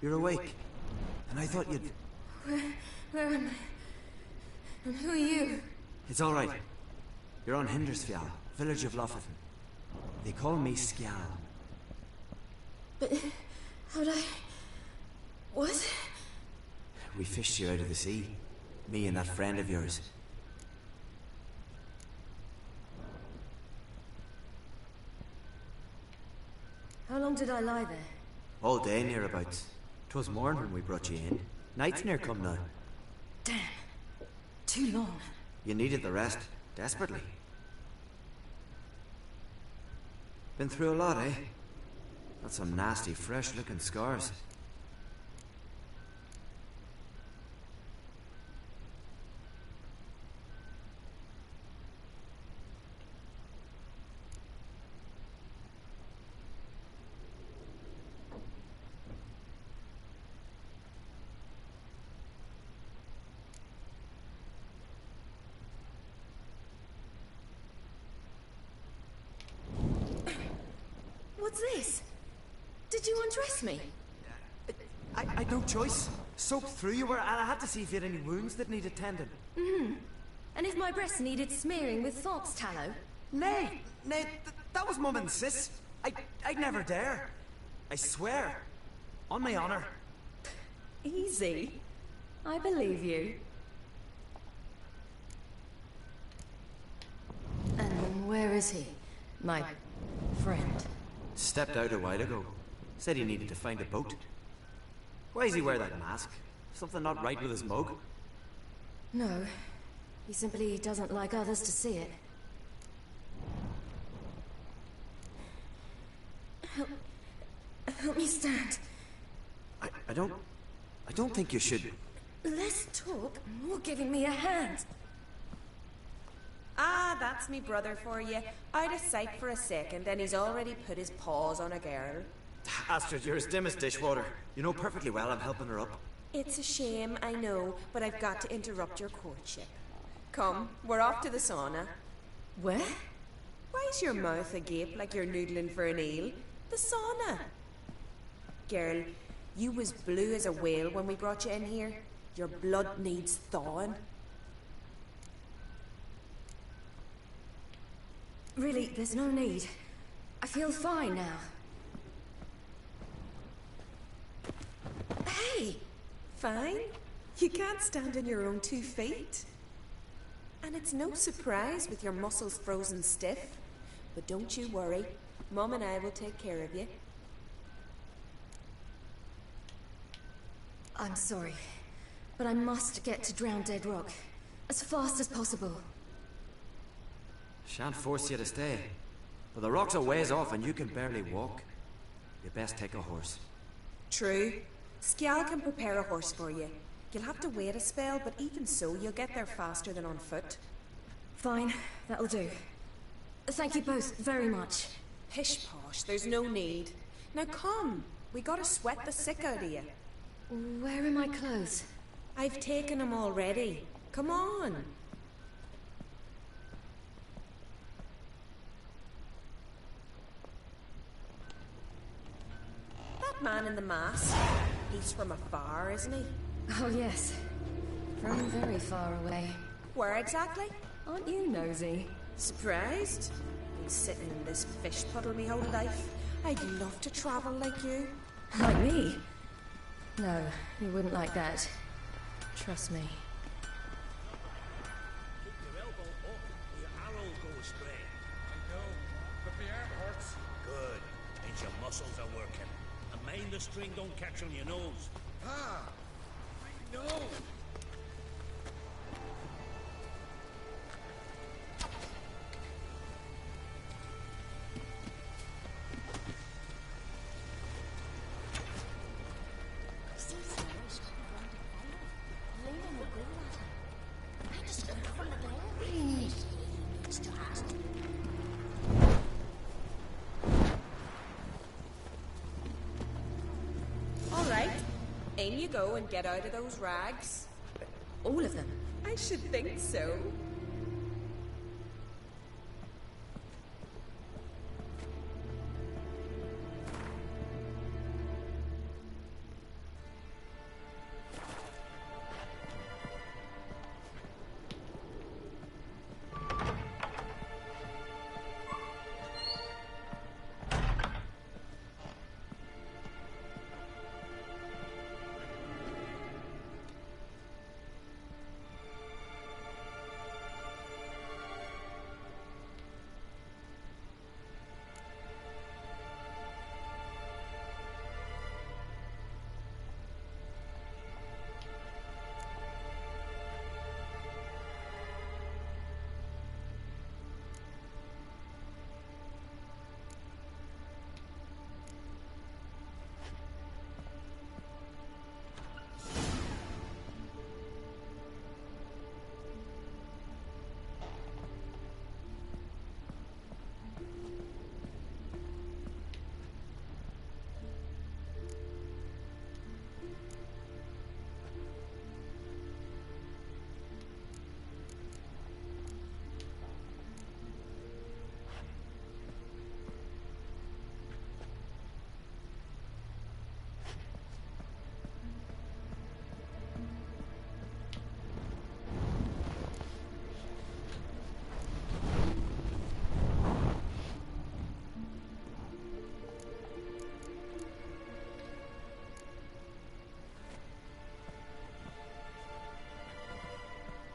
You're awake. And I thought you'd... Where am I? And who are you? It's all right. You're on Hindersfjall, village of Lofothin. They call me Skjal. But... how'd I... What? We fished you out of the sea. Me and that friend of yours. How long did I lie there? All day nearabouts. 'Twas morn when we brought you in. Night's near come now. Damn. Too long. You needed the rest. Desperately. Been through a lot, eh? Got some nasty, fresh-looking scars. What's this? Did you undress me? I had no choice. Soaked through you were, and I had to see if you had any wounds that needed tending. And if my breasts needed smearing with fox tallow? Nay, that was Mum and Sis. I'd never dare. I swear. On my honor. Easy. I believe you. And where is he? My friend. Stepped out a while ago. Said he needed to find a boat. Why does he wear that mask? Something not right with his mug? No. He simply doesn't like others to see it. Help me stand. I don't think you should. Less talk, more giving me a hand. Ah, that's me brother for you. Out of sight for a second, and he's already put his paws on a girl. Astrid, you're as dim as dishwater. You know perfectly well I'm helping her up. It's a shame, I know, but I've got to interrupt your courtship. Come, we're off to the sauna. Where? Why's your mouth agape like you're noodling for an eel? The sauna. Girl, you was blue as a whale when we brought you in here. Your blood needs thawing. Really, there's no need. I feel fine now. Hey! Fine? You can't stand on your own 2 feet. And it's no surprise with your muscles frozen stiff. But don't you worry. Mum and I will take care of you. I'm sorry, but I must get to Drowned Dead Rock as fast as possible. Shan't force you to stay. But the rock's a ways off and you can barely walk. You best take a horse. True. Skjal can prepare a horse for you. You'll have to wait a spell, but even so, you'll get there faster than on foot. Fine, that'll do. Thank you both very much. Pish posh, there's no need. Now come, we gotta sweat the sick out of you. Where are my clothes? I've taken them already. Come on. That man in the mask, he's from afar, isn't he? Oh yes, from very far away. Where exactly? Aren't you nosy? Surprised? Been sitting in this fish puddle me whole life. I'd love to travel like you. Like me? No, you wouldn't like that. Trust me. Keep your elbow up, your arrow will go astray. I know, but the arm hurts. Good. Means your muscles are working. And Mind the string don't catch on your nose. Ah! I know! All right. In you go and get out of those rags. All of them? I should think so.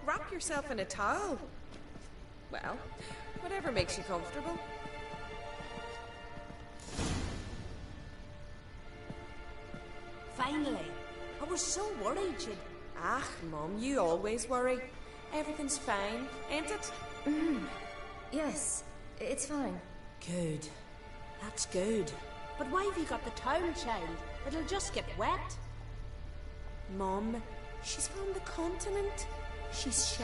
Wrap yourself in a towel. Well, whatever makes you comfortable. Finally. I was so worried you'd... Ah, Mum, you always worry. Everything's fine, ain't it? Yes, it's fine. Good. That's good. But why have you got the towel, child? It'll just get wet. Mum, she's from the continent. She's shy.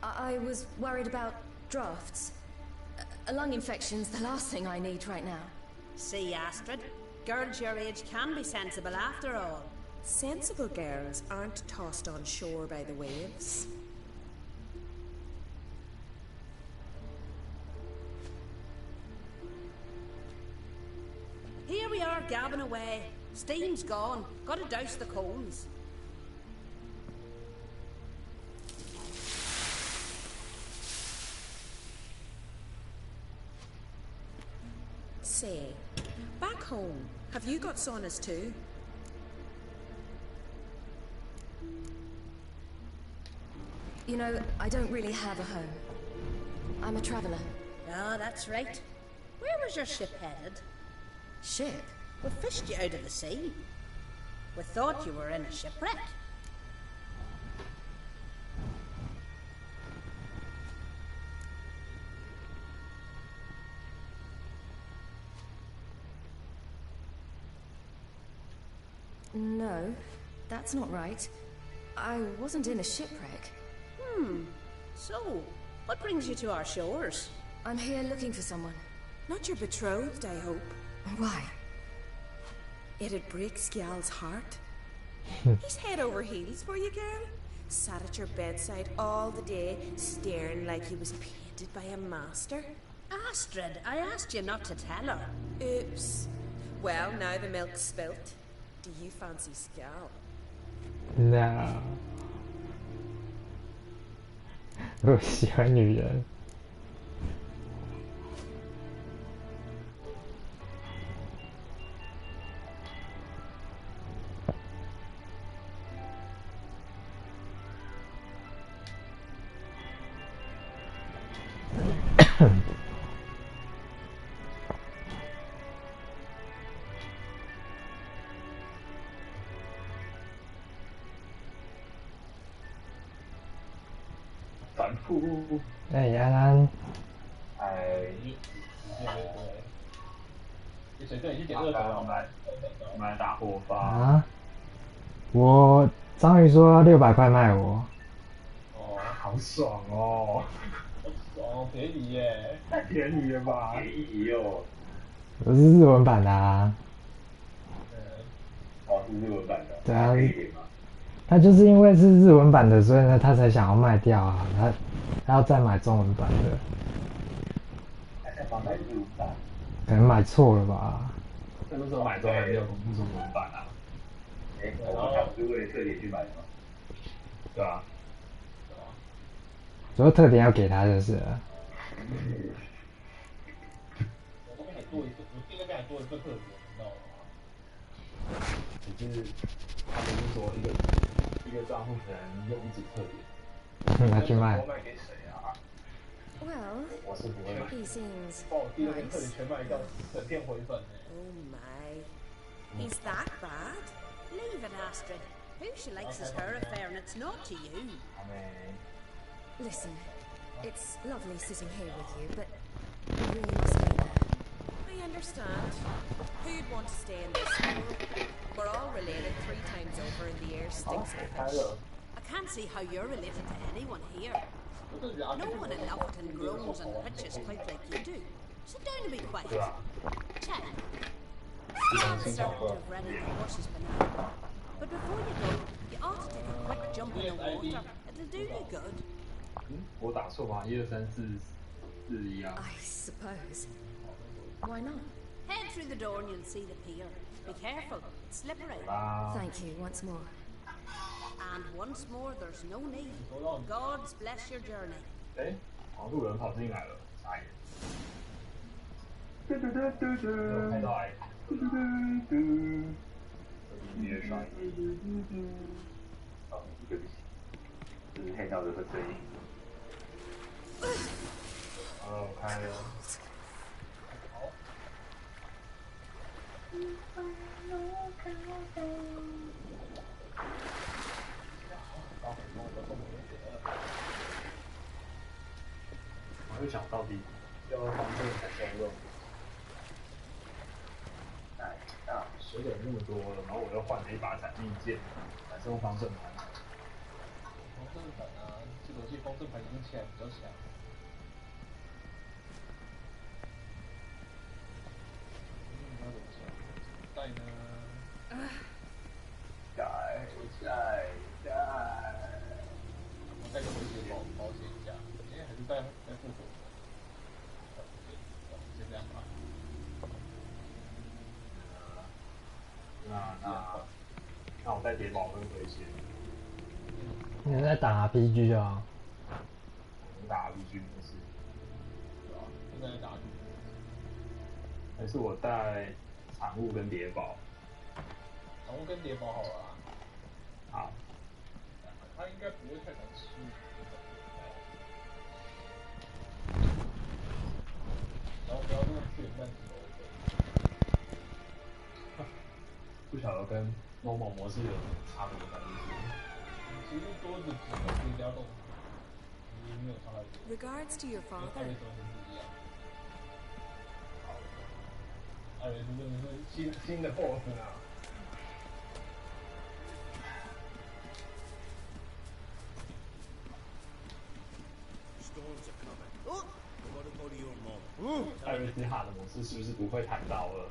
I was worried about drafts. A lung infection's the last thing I need right now. See, Astrid? Girls your age can be sensible after all. Sensible girls aren't tossed on shore by the waves. Here we are gabbing away. Steam's gone. Gotta douse the coals. Say, back home, have you got saunas too? You know, I don't really have a home. I'm a traveler. Ah, that's right. Where was your ship headed? Ship? We fished you out of the sea. We thought you were in a shipwreck. No, that's not right. I wasn't in a shipwreck. So, what brings you to our shores? I'm here looking for someone. Not your betrothed, I hope. Why? It'd break Skjal's heart. He's head over heels for you, girl. Sat at your bedside all the day, staring like he was painted by a master. Astrid, I asked you not to tell her. Oops. Well, now the milk's spilt. Do you fancy Skjal? No. 我喜欢女人。反复。哎，安安。哎，你随便去点2个，我们来打火发。啊！我章鱼说600块卖我。哦，好爽哦！好爽哦，便宜耶，太便宜了吧？便宜哦。我是日文版的啊。哦，是日文版的。对啊。可以点吗？他就是因为是日文版的，所以呢，他才想要卖掉啊。他要再买中文版的。还在帮买日文版？可能买错了吧？那时候买中文没有公布中文版啊。然后他不是为了特点去买的吗？对啊。所以特点要给他就是了。我这边还多一个，我这边还多一个特点，你知道吗？只是他们是说一个账户可能用1组特点。拿去卖。我卖给谁啊？ Well, 我是不会买。 he seems 把我第2个特 nice. 点全卖掉，整片回本。 Oh my. He's that bad? Leave it, Astrid. Who she likes is her affair, and it's not to you. Listen, it's lovely sitting here with you, but you really must go there. I understand. Who'd want to stay in this school? We're all related 3 times over, and the air stinks of fish. I can't see how you're related to anyone here. No one in Elverton groans and pitches quite like you do. Sit down and be quiet. Check. I'm certain to have read the horse's banana. But before you go, you ought to take a quick jump in the water. It'll do you good. 我打错吗？1、2、3、4、1啊。 I suppose. Why not? Head through the door and you'll see the pier. Be careful, it's slippery. Thank you once more. And once more, there's no need. God's bless your journey. 哎，好像路人跑进来了，傻眼。有看到哎。音乐刷哦，对不起，这是黑道的声音。好了，我开了。好。我就想到底要方正才是要用。哎呀，水有那么多了，然后我又换了一把闪命剑，还是用方正盘。方正盘啊，这个游戏方正盘用起来比较强。那怎么讲？带呢？我带个回血保险一下，还是带复活。先这样吧。那我带叠宝跟回血。你在打 RPG 啊？我打 RPG 模式。对啊，现在打。还是我带产物跟叠宝。产物跟叠宝好了啊。好。他应该不会太难吃。然后不要那么血慢不晓得跟 normal 模式有差别的意思。其实多的几个追加动，没有差太多。Regards to your father. 艾瑞斯不一样。艾瑞斯真的是新的 boss 啊！艾瑞斯哈的模式是不是不会弹刀了？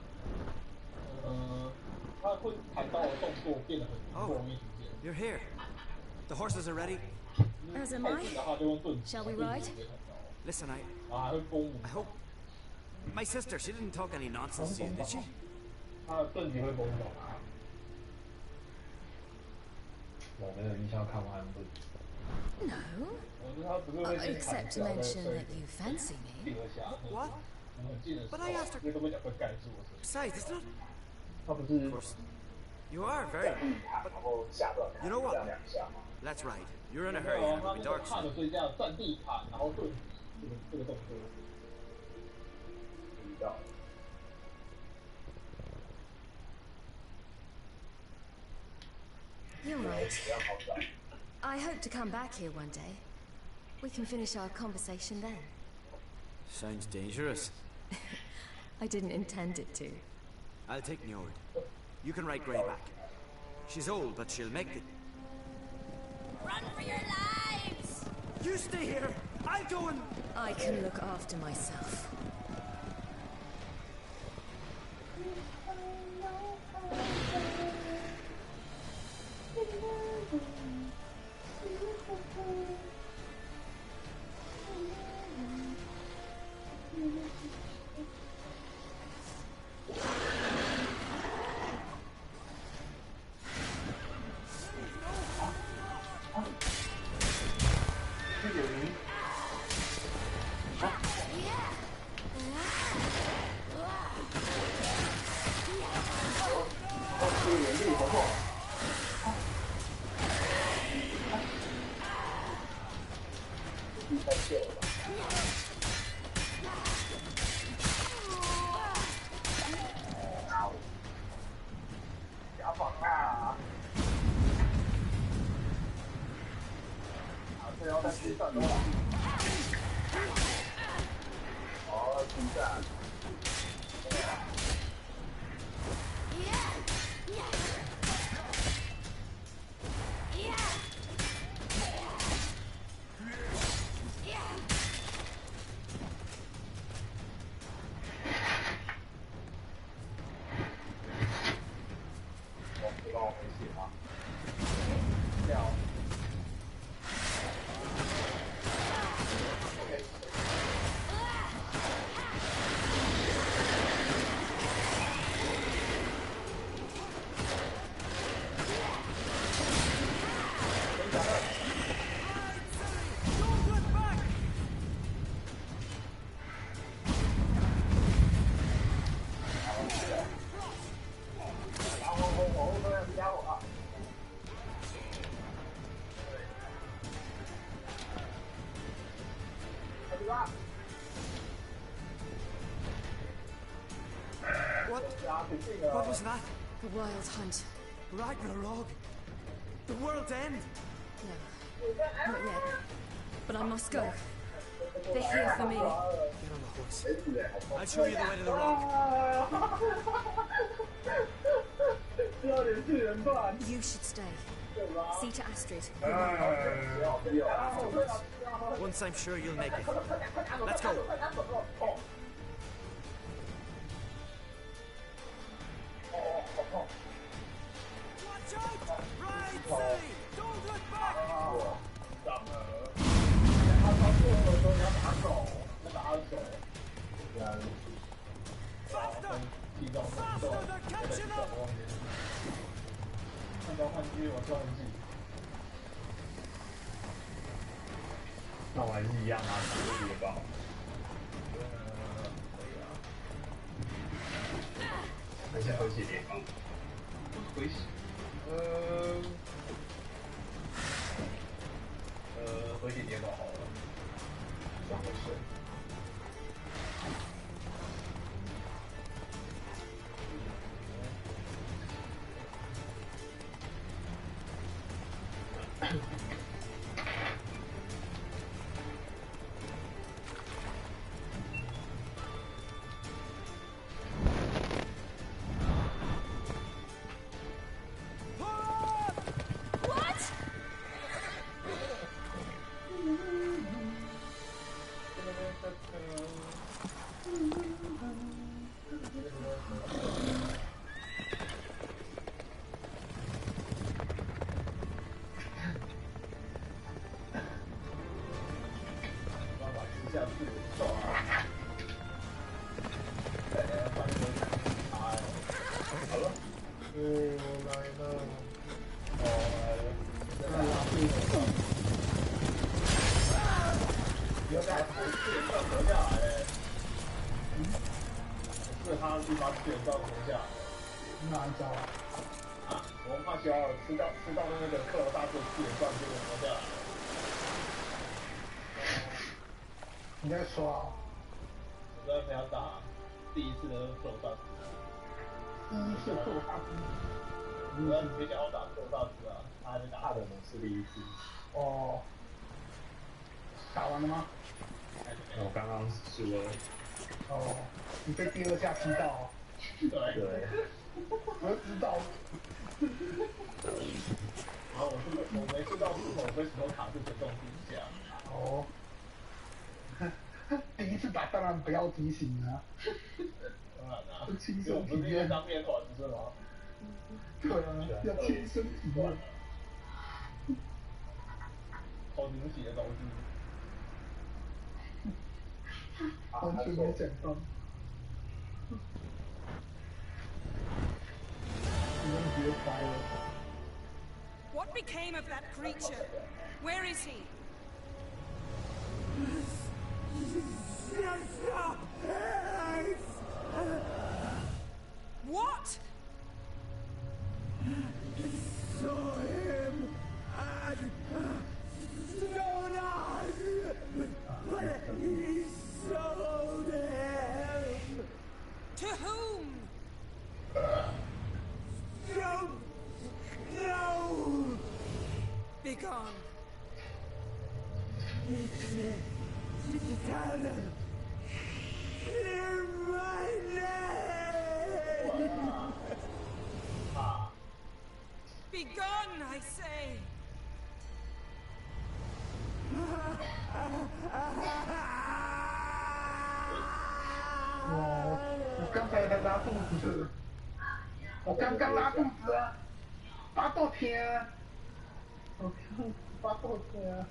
他会弹刀的动作变得很容易出现。You're here. The horses are ready. As am I. Shall we ride? Listen, I hope. My sister, she didn't talk any nonsense to you, did she? 他的盾级会崩倒啊！我没有印象看完盾。No. Except to mention that you fancy me. What? But I asked her. Besides, it's not. Of course. You are very. But you know what? That's right. You're in a hurry and it'll be dark soon. be alright. I hope to come back here one day. We can finish our conversation then. Sounds dangerous. I didn't intend it to. I'll take Njord. You can ride Greyback. She's old, but she'll make it. Run for your lives! You stay here! I'll go and... I can look after myself. What was that? The Wild Hunt. Ragnarok? The world's end? No, not yet. But I must go. They're here for me. Get on the horse. I'll show you the way to the rock. You should stay. See to Astrid. Afterwards. Once I'm sure you'll make it. Let's go. Watch out! Ride, Silly! Don't look back! Faster! Faster! They're catching up! 换装换狙，我装完狙。那我还是一样啊，打个猎豹。可以啊。还是合起猎豹。回血。合起猎豹好了。装个水。吃到那个克罗大师4连冠，结果活下来了。你在说啊？我在陪他打第一次的克罗大师。第一次克罗大师？我在没想要打克罗大师啊，他还没打他的猛士第一次。哦，打完了吗？我刚刚输了。哦，你被第二下踢到哦。对。我就知道。然后我没知道是否为什么卡住这种第一下。哦。第一次打当然不要提醒啊。当然啦，轻松体验。当面团是吗？对啊，要亲身体验。好明显的东西。完全没想到。What became of that creature? Where is he? What? Saw him and Jonas, but he sold him. To whom? Don't know. Be gone. Tell them. Hear my name. Be gone, I say. 我刚才在拉肚子，我刚刚拉肚子啊，巴肚疼，我刚巴肚疼。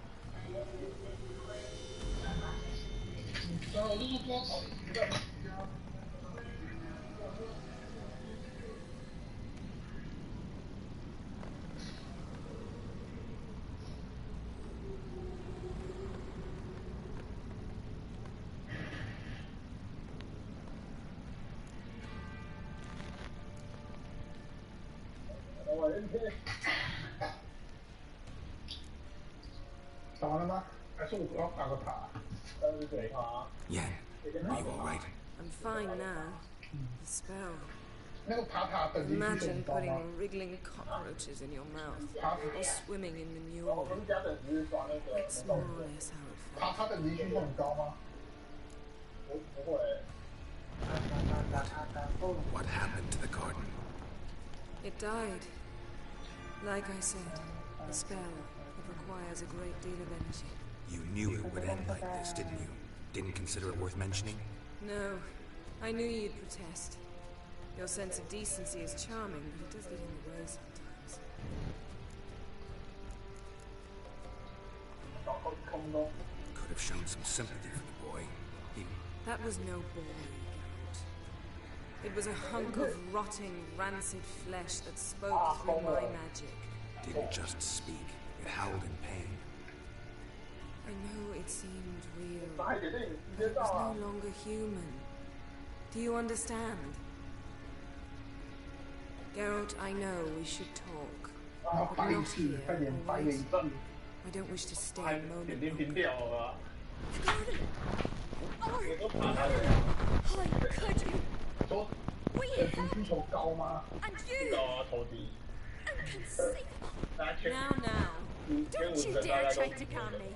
然后就是多少一个打完了吗？还是我要打个塔？但是给他。Yen, are you all right? I'm fine now. The spell. 那个爬塔等级是 Imagine 多高 putting 吗？ wriggling cockroaches in your mouth, or swimming in manure. 我们家等级是抓那个。 That's more or less how it 爬塔等级是很高吗？不会。What happened to the garden? It died. Like I said, the spell, it requires a great deal of energy. You knew it would end like this, didn't you? Didn't consider it worth mentioning? No, I knew you'd protest. Your sense of decency is charming, but it does get in the way sometimes. Could have shown some sympathy for the boy. That was no boy, Geralt. It was a hunk of rotting, rancid flesh that spoke through my magic. Didn't just speak. It howled in pain. I know it seemed real, but it was no longer human. Do you understand? Geralt, I know we should talk, but not here, always. I don't wish to stay a moment longer. How could you? We have, and you, inconceivable. Now. Don't you dare try to calm me.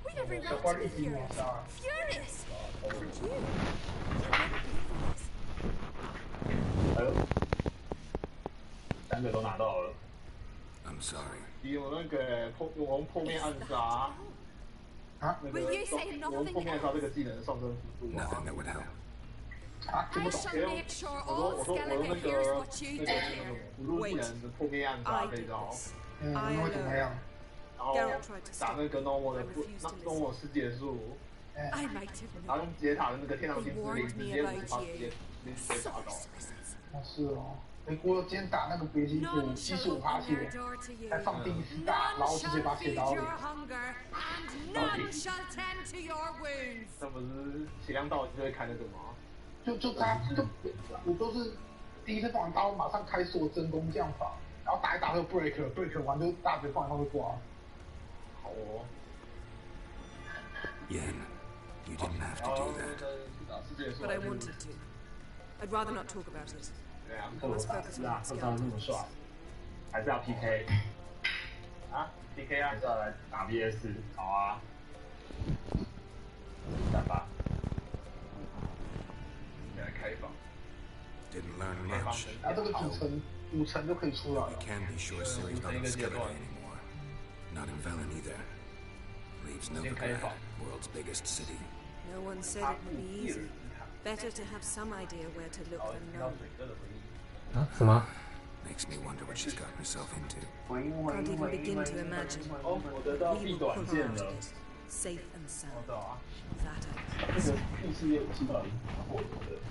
We have every right to be furious. Furious! And you, you'll never believe this. 3个都拿到了。 I'm sorry. 有那个我们破面暗杀。啊？那个我们破面暗杀这个技能上升幅度。Nothing that would help. I shall make sure all Skellige hears what you did here. 五路技能的破面暗杀这一招。会怎么样？然后打那个 normal 的 normal 世界树。I might have 然后用杰塔的那个天狼星之力，直接把直接打倒。是哦。我今天打那个别姬术75%血，才放第一次打，然后直接把血刀里。那不是血量到就会开那个吗？我都是第一次放完刀，马上开锁真弓降法，然后打一打就 break 完就大嘴放以后就挂了。好哦。Yen, you didn't have to do that. But I wanted to. I'd rather not talk about it. 对啊，特斯拉那么帅，还是要 PK。啊 ，PK 啊，要来打 VS， 好啊，干吧，来开房。 Didn't learn much. 啊，这个主城就可以出来了。 We can be sure Ciri's not in Skellige anymore. Not in Velen either. Leaves Novigrad, world's biggest city. No one said it would be easy. Better to have some idea where to look than none. 啊？什么？ Makes me wonder what she's gotten herself into. Can't even begin to imagine. 哦，我得到 B 短剑了。 Safe and sound. 我啊， That I 这个 P 系列武器到底获得的？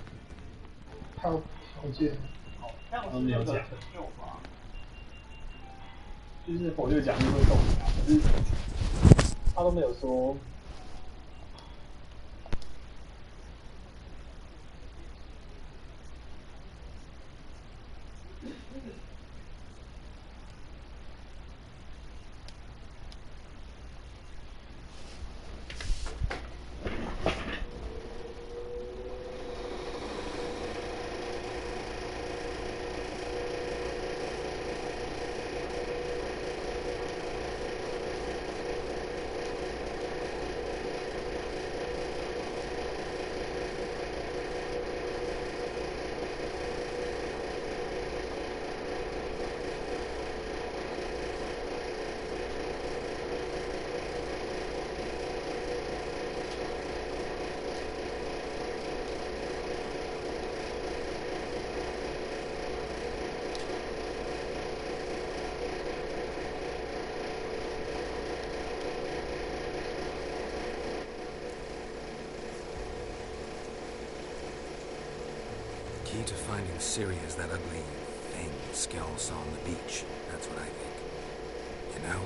还有条件。好像没有讲。就是火六奖励会送你啊，可是他都没有说。 Key to finding Ciri is that ugly thing Skell saw on the beach. That's what I think. You know,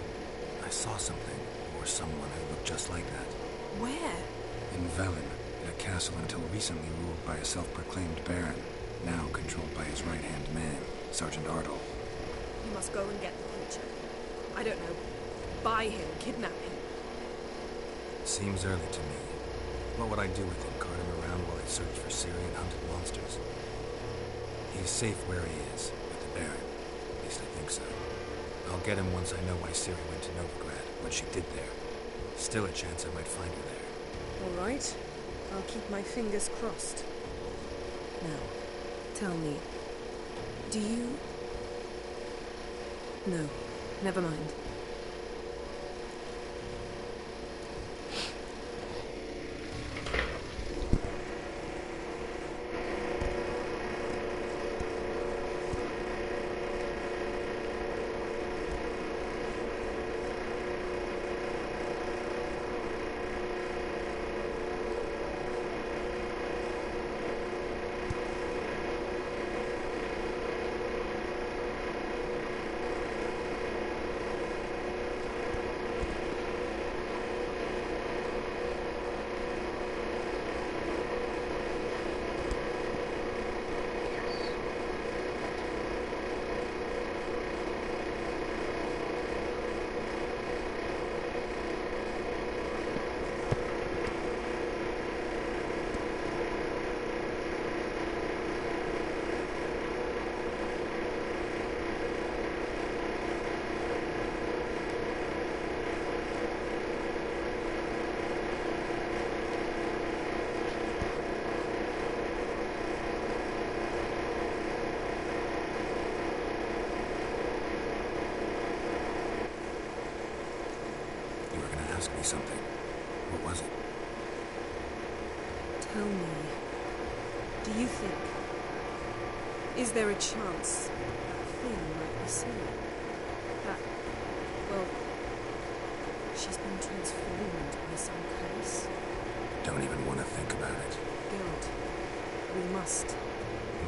I saw something, or someone who looked just like that. Where? In Velen, in a castle until recently ruled by a self-proclaimed baron, now controlled by his right-hand man, Sergeant Ardle. You must go and get the creature. I don't know. Buy him, kidnap him. Seems early to me. What would I do with him? Cart him around while I search for Ciri and hunted monsters? He's safe where he is, with the Baron. At least I think so. I'll get him once I know why Ciri went to Novigrad, what she did there. Still a chance I might find her there. All right. I'll keep my fingers crossed. Now, tell me, do you... No, never mind. Ask me something. What was it? Tell me, do you think... Is there a chance that thing might be Ciri? That... well... she's been transformed by some curse? Don't even want to think about it. Geralt, we must.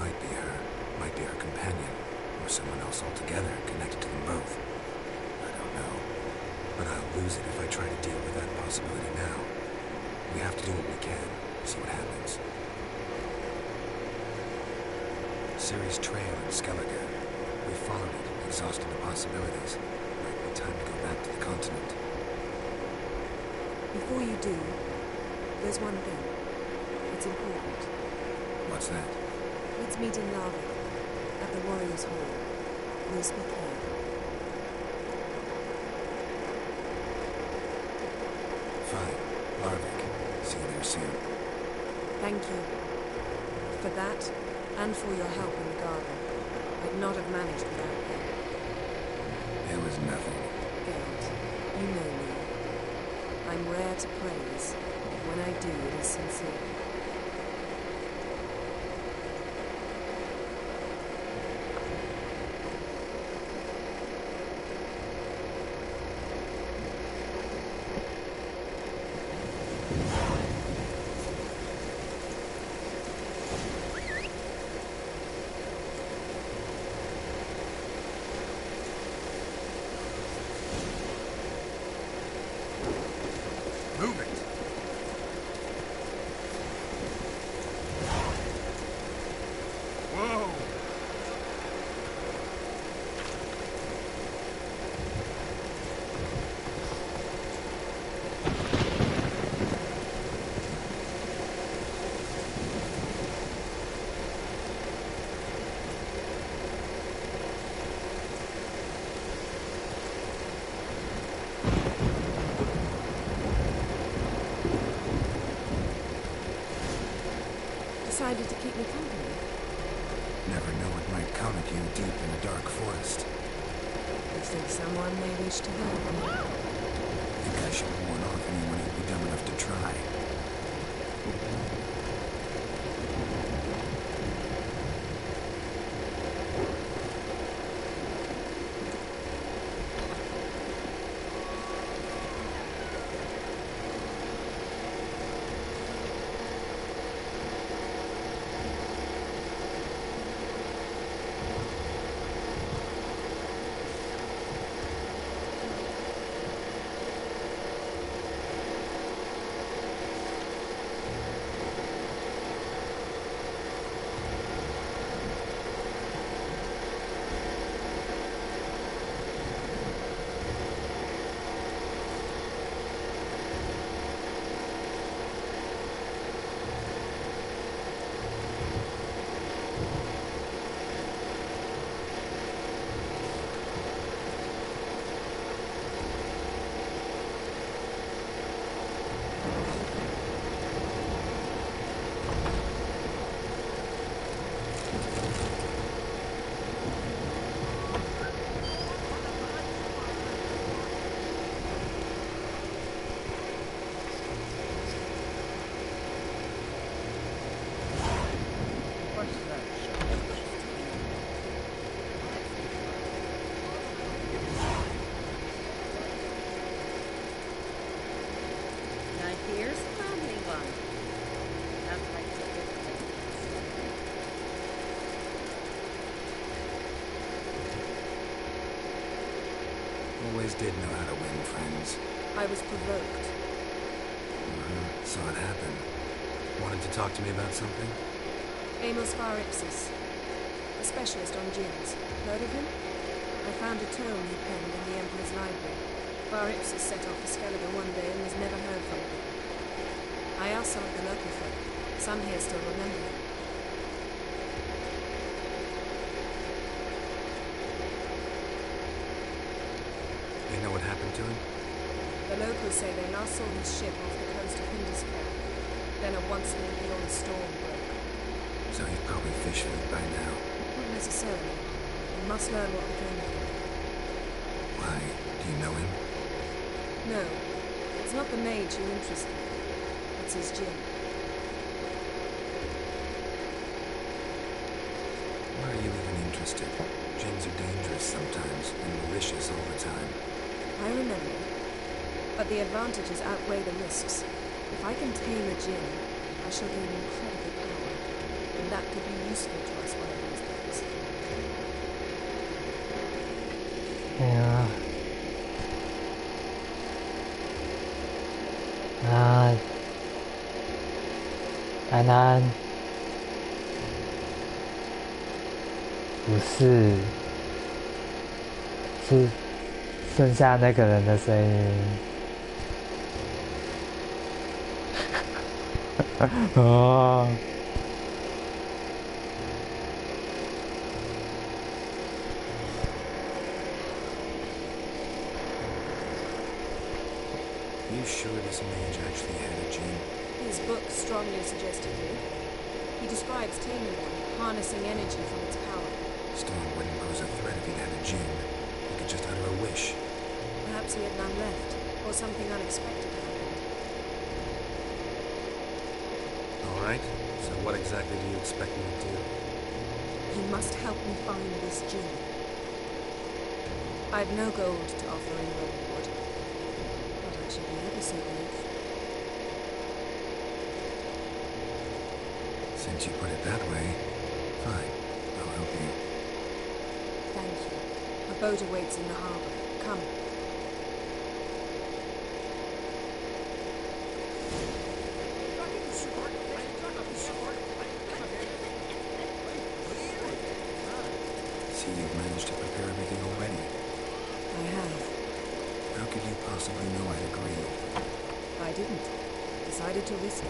Might be her. Might be her companion. Or someone else altogether, connected to them both. I don't know. But I'll lose it if I try to deal with that possibility now. We have to do what we can, see what happens. Ciri's trail in Skellige. We followed it, exhausted the possibilities. Might be time to go back to the continent. Before you do, there's one thing. It's important. What's that? Let's meet in Larvik, at the Warriors' Hall. We'll speak here. Thank you. For that, and for your help in the garden. I'd not have managed without you. It was nothing. Geralt, you know me. I'm rare to praise, but when I do, it is sincere. Move it! Whoa! Decided to keep me company. Never know what might come at you deep in a dark forest. You think someone may wish to help me? Think I should warn off anyone who'd be dumb enough to try. Always did know how to win friends. I was provoked. Saw it happen. Wanted to talk to me about something? Amos var Ipsis, a specialist on djinns. Heard of him? I found a tome he penned in the Emperor's library. Var Ipsis set off Excalibur one day and was never heard from again. I asked some of the local folk. Some here still remember him. You know what happened to him? The locals say they last saw his ship off the coast of Hindusfjord. Then a once-in-a-beyond storm broke. So he's probably fish food by now. Not necessarily. We must learn what became of him. Why? Do you know him? No. It's not the mage who interests me. It's his djinn. Why are you even interested? Djinns are dangerous sometimes, and malicious all the time. I remember. But the advantages outweigh the risks. If I can tame a djinn, I shall gain incredible power. And that could be useful to us one of these days. Yeah.安安，不是，是剩下那个人的声音。哦。You sure this mage actually had a djinn? His book strongly suggested you. He describes taming one, harnessing energy from its power. Storm wouldn't pose a threat if he'd had a Jinn. He could just utter a wish. Perhaps he had none left, or something unexpected happened. All right, so what exactly do you expect me to do? You must help me find this Jinn. I've no gold to offer in reward, but I should be ever so grateful. Since you put it that way, fine. I'll help you. Thank you. A boat awaits in the harbor. Come. See, you've managed to prepare everything already. I have. How could you possibly know I'd agree? I didn't. Decided to risk it.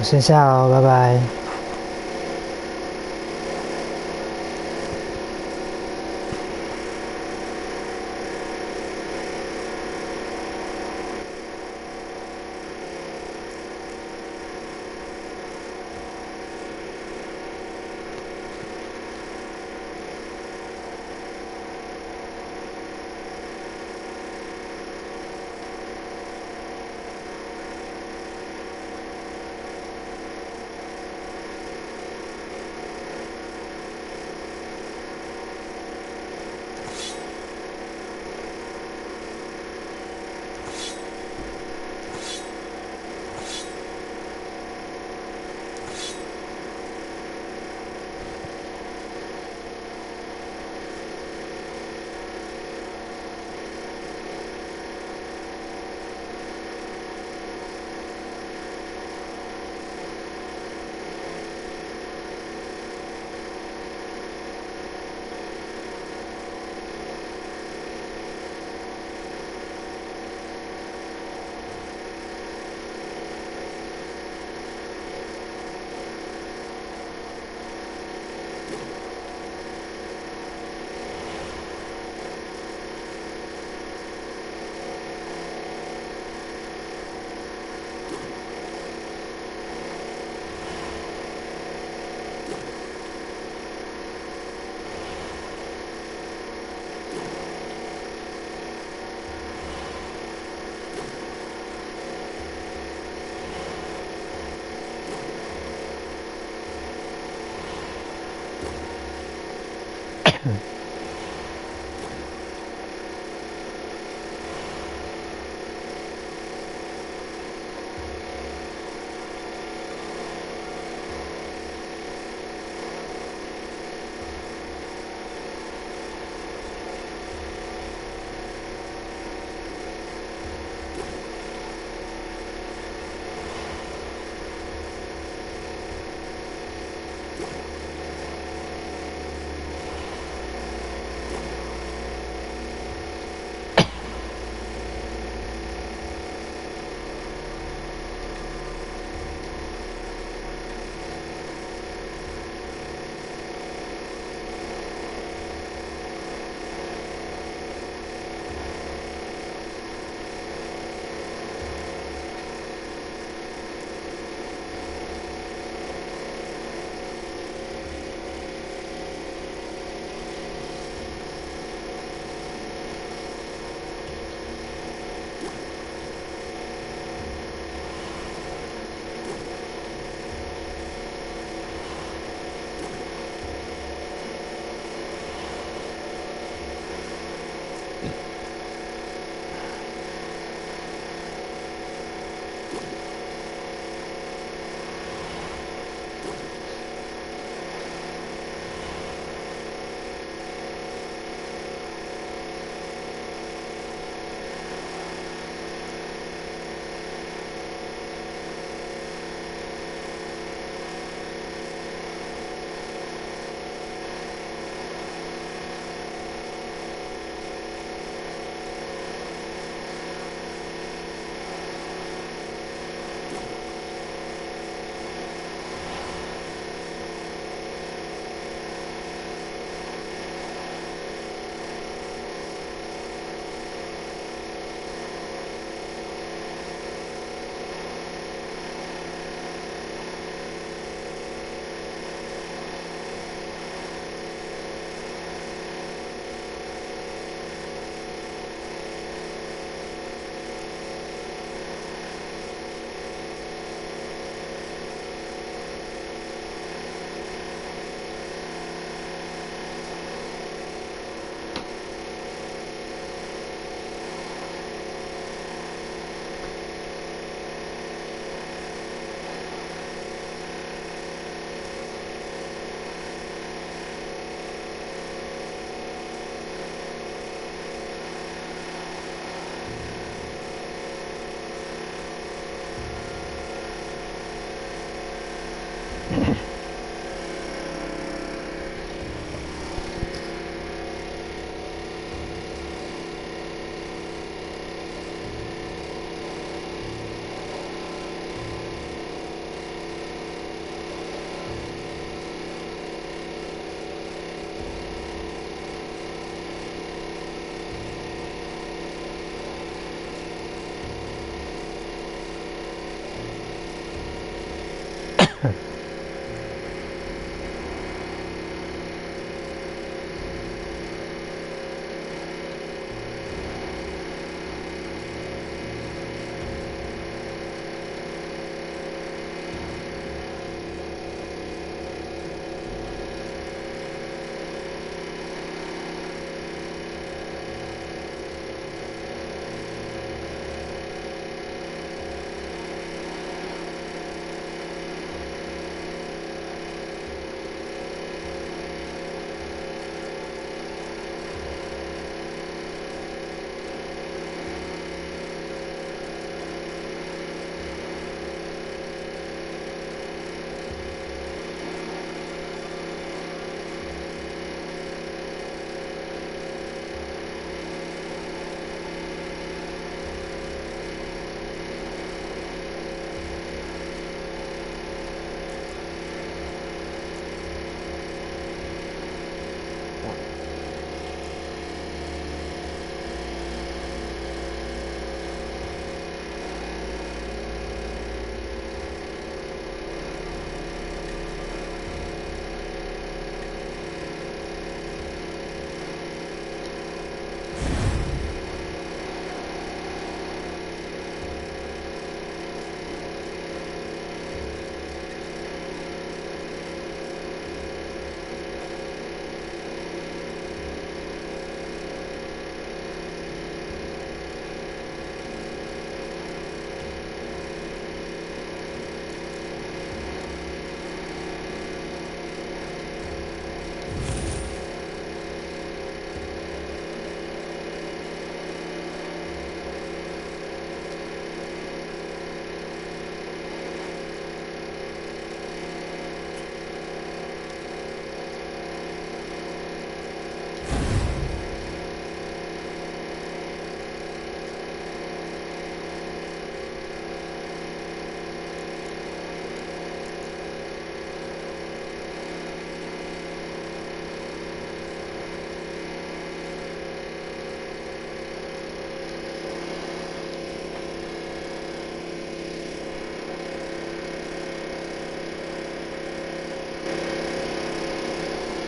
我先下哦，拜拜。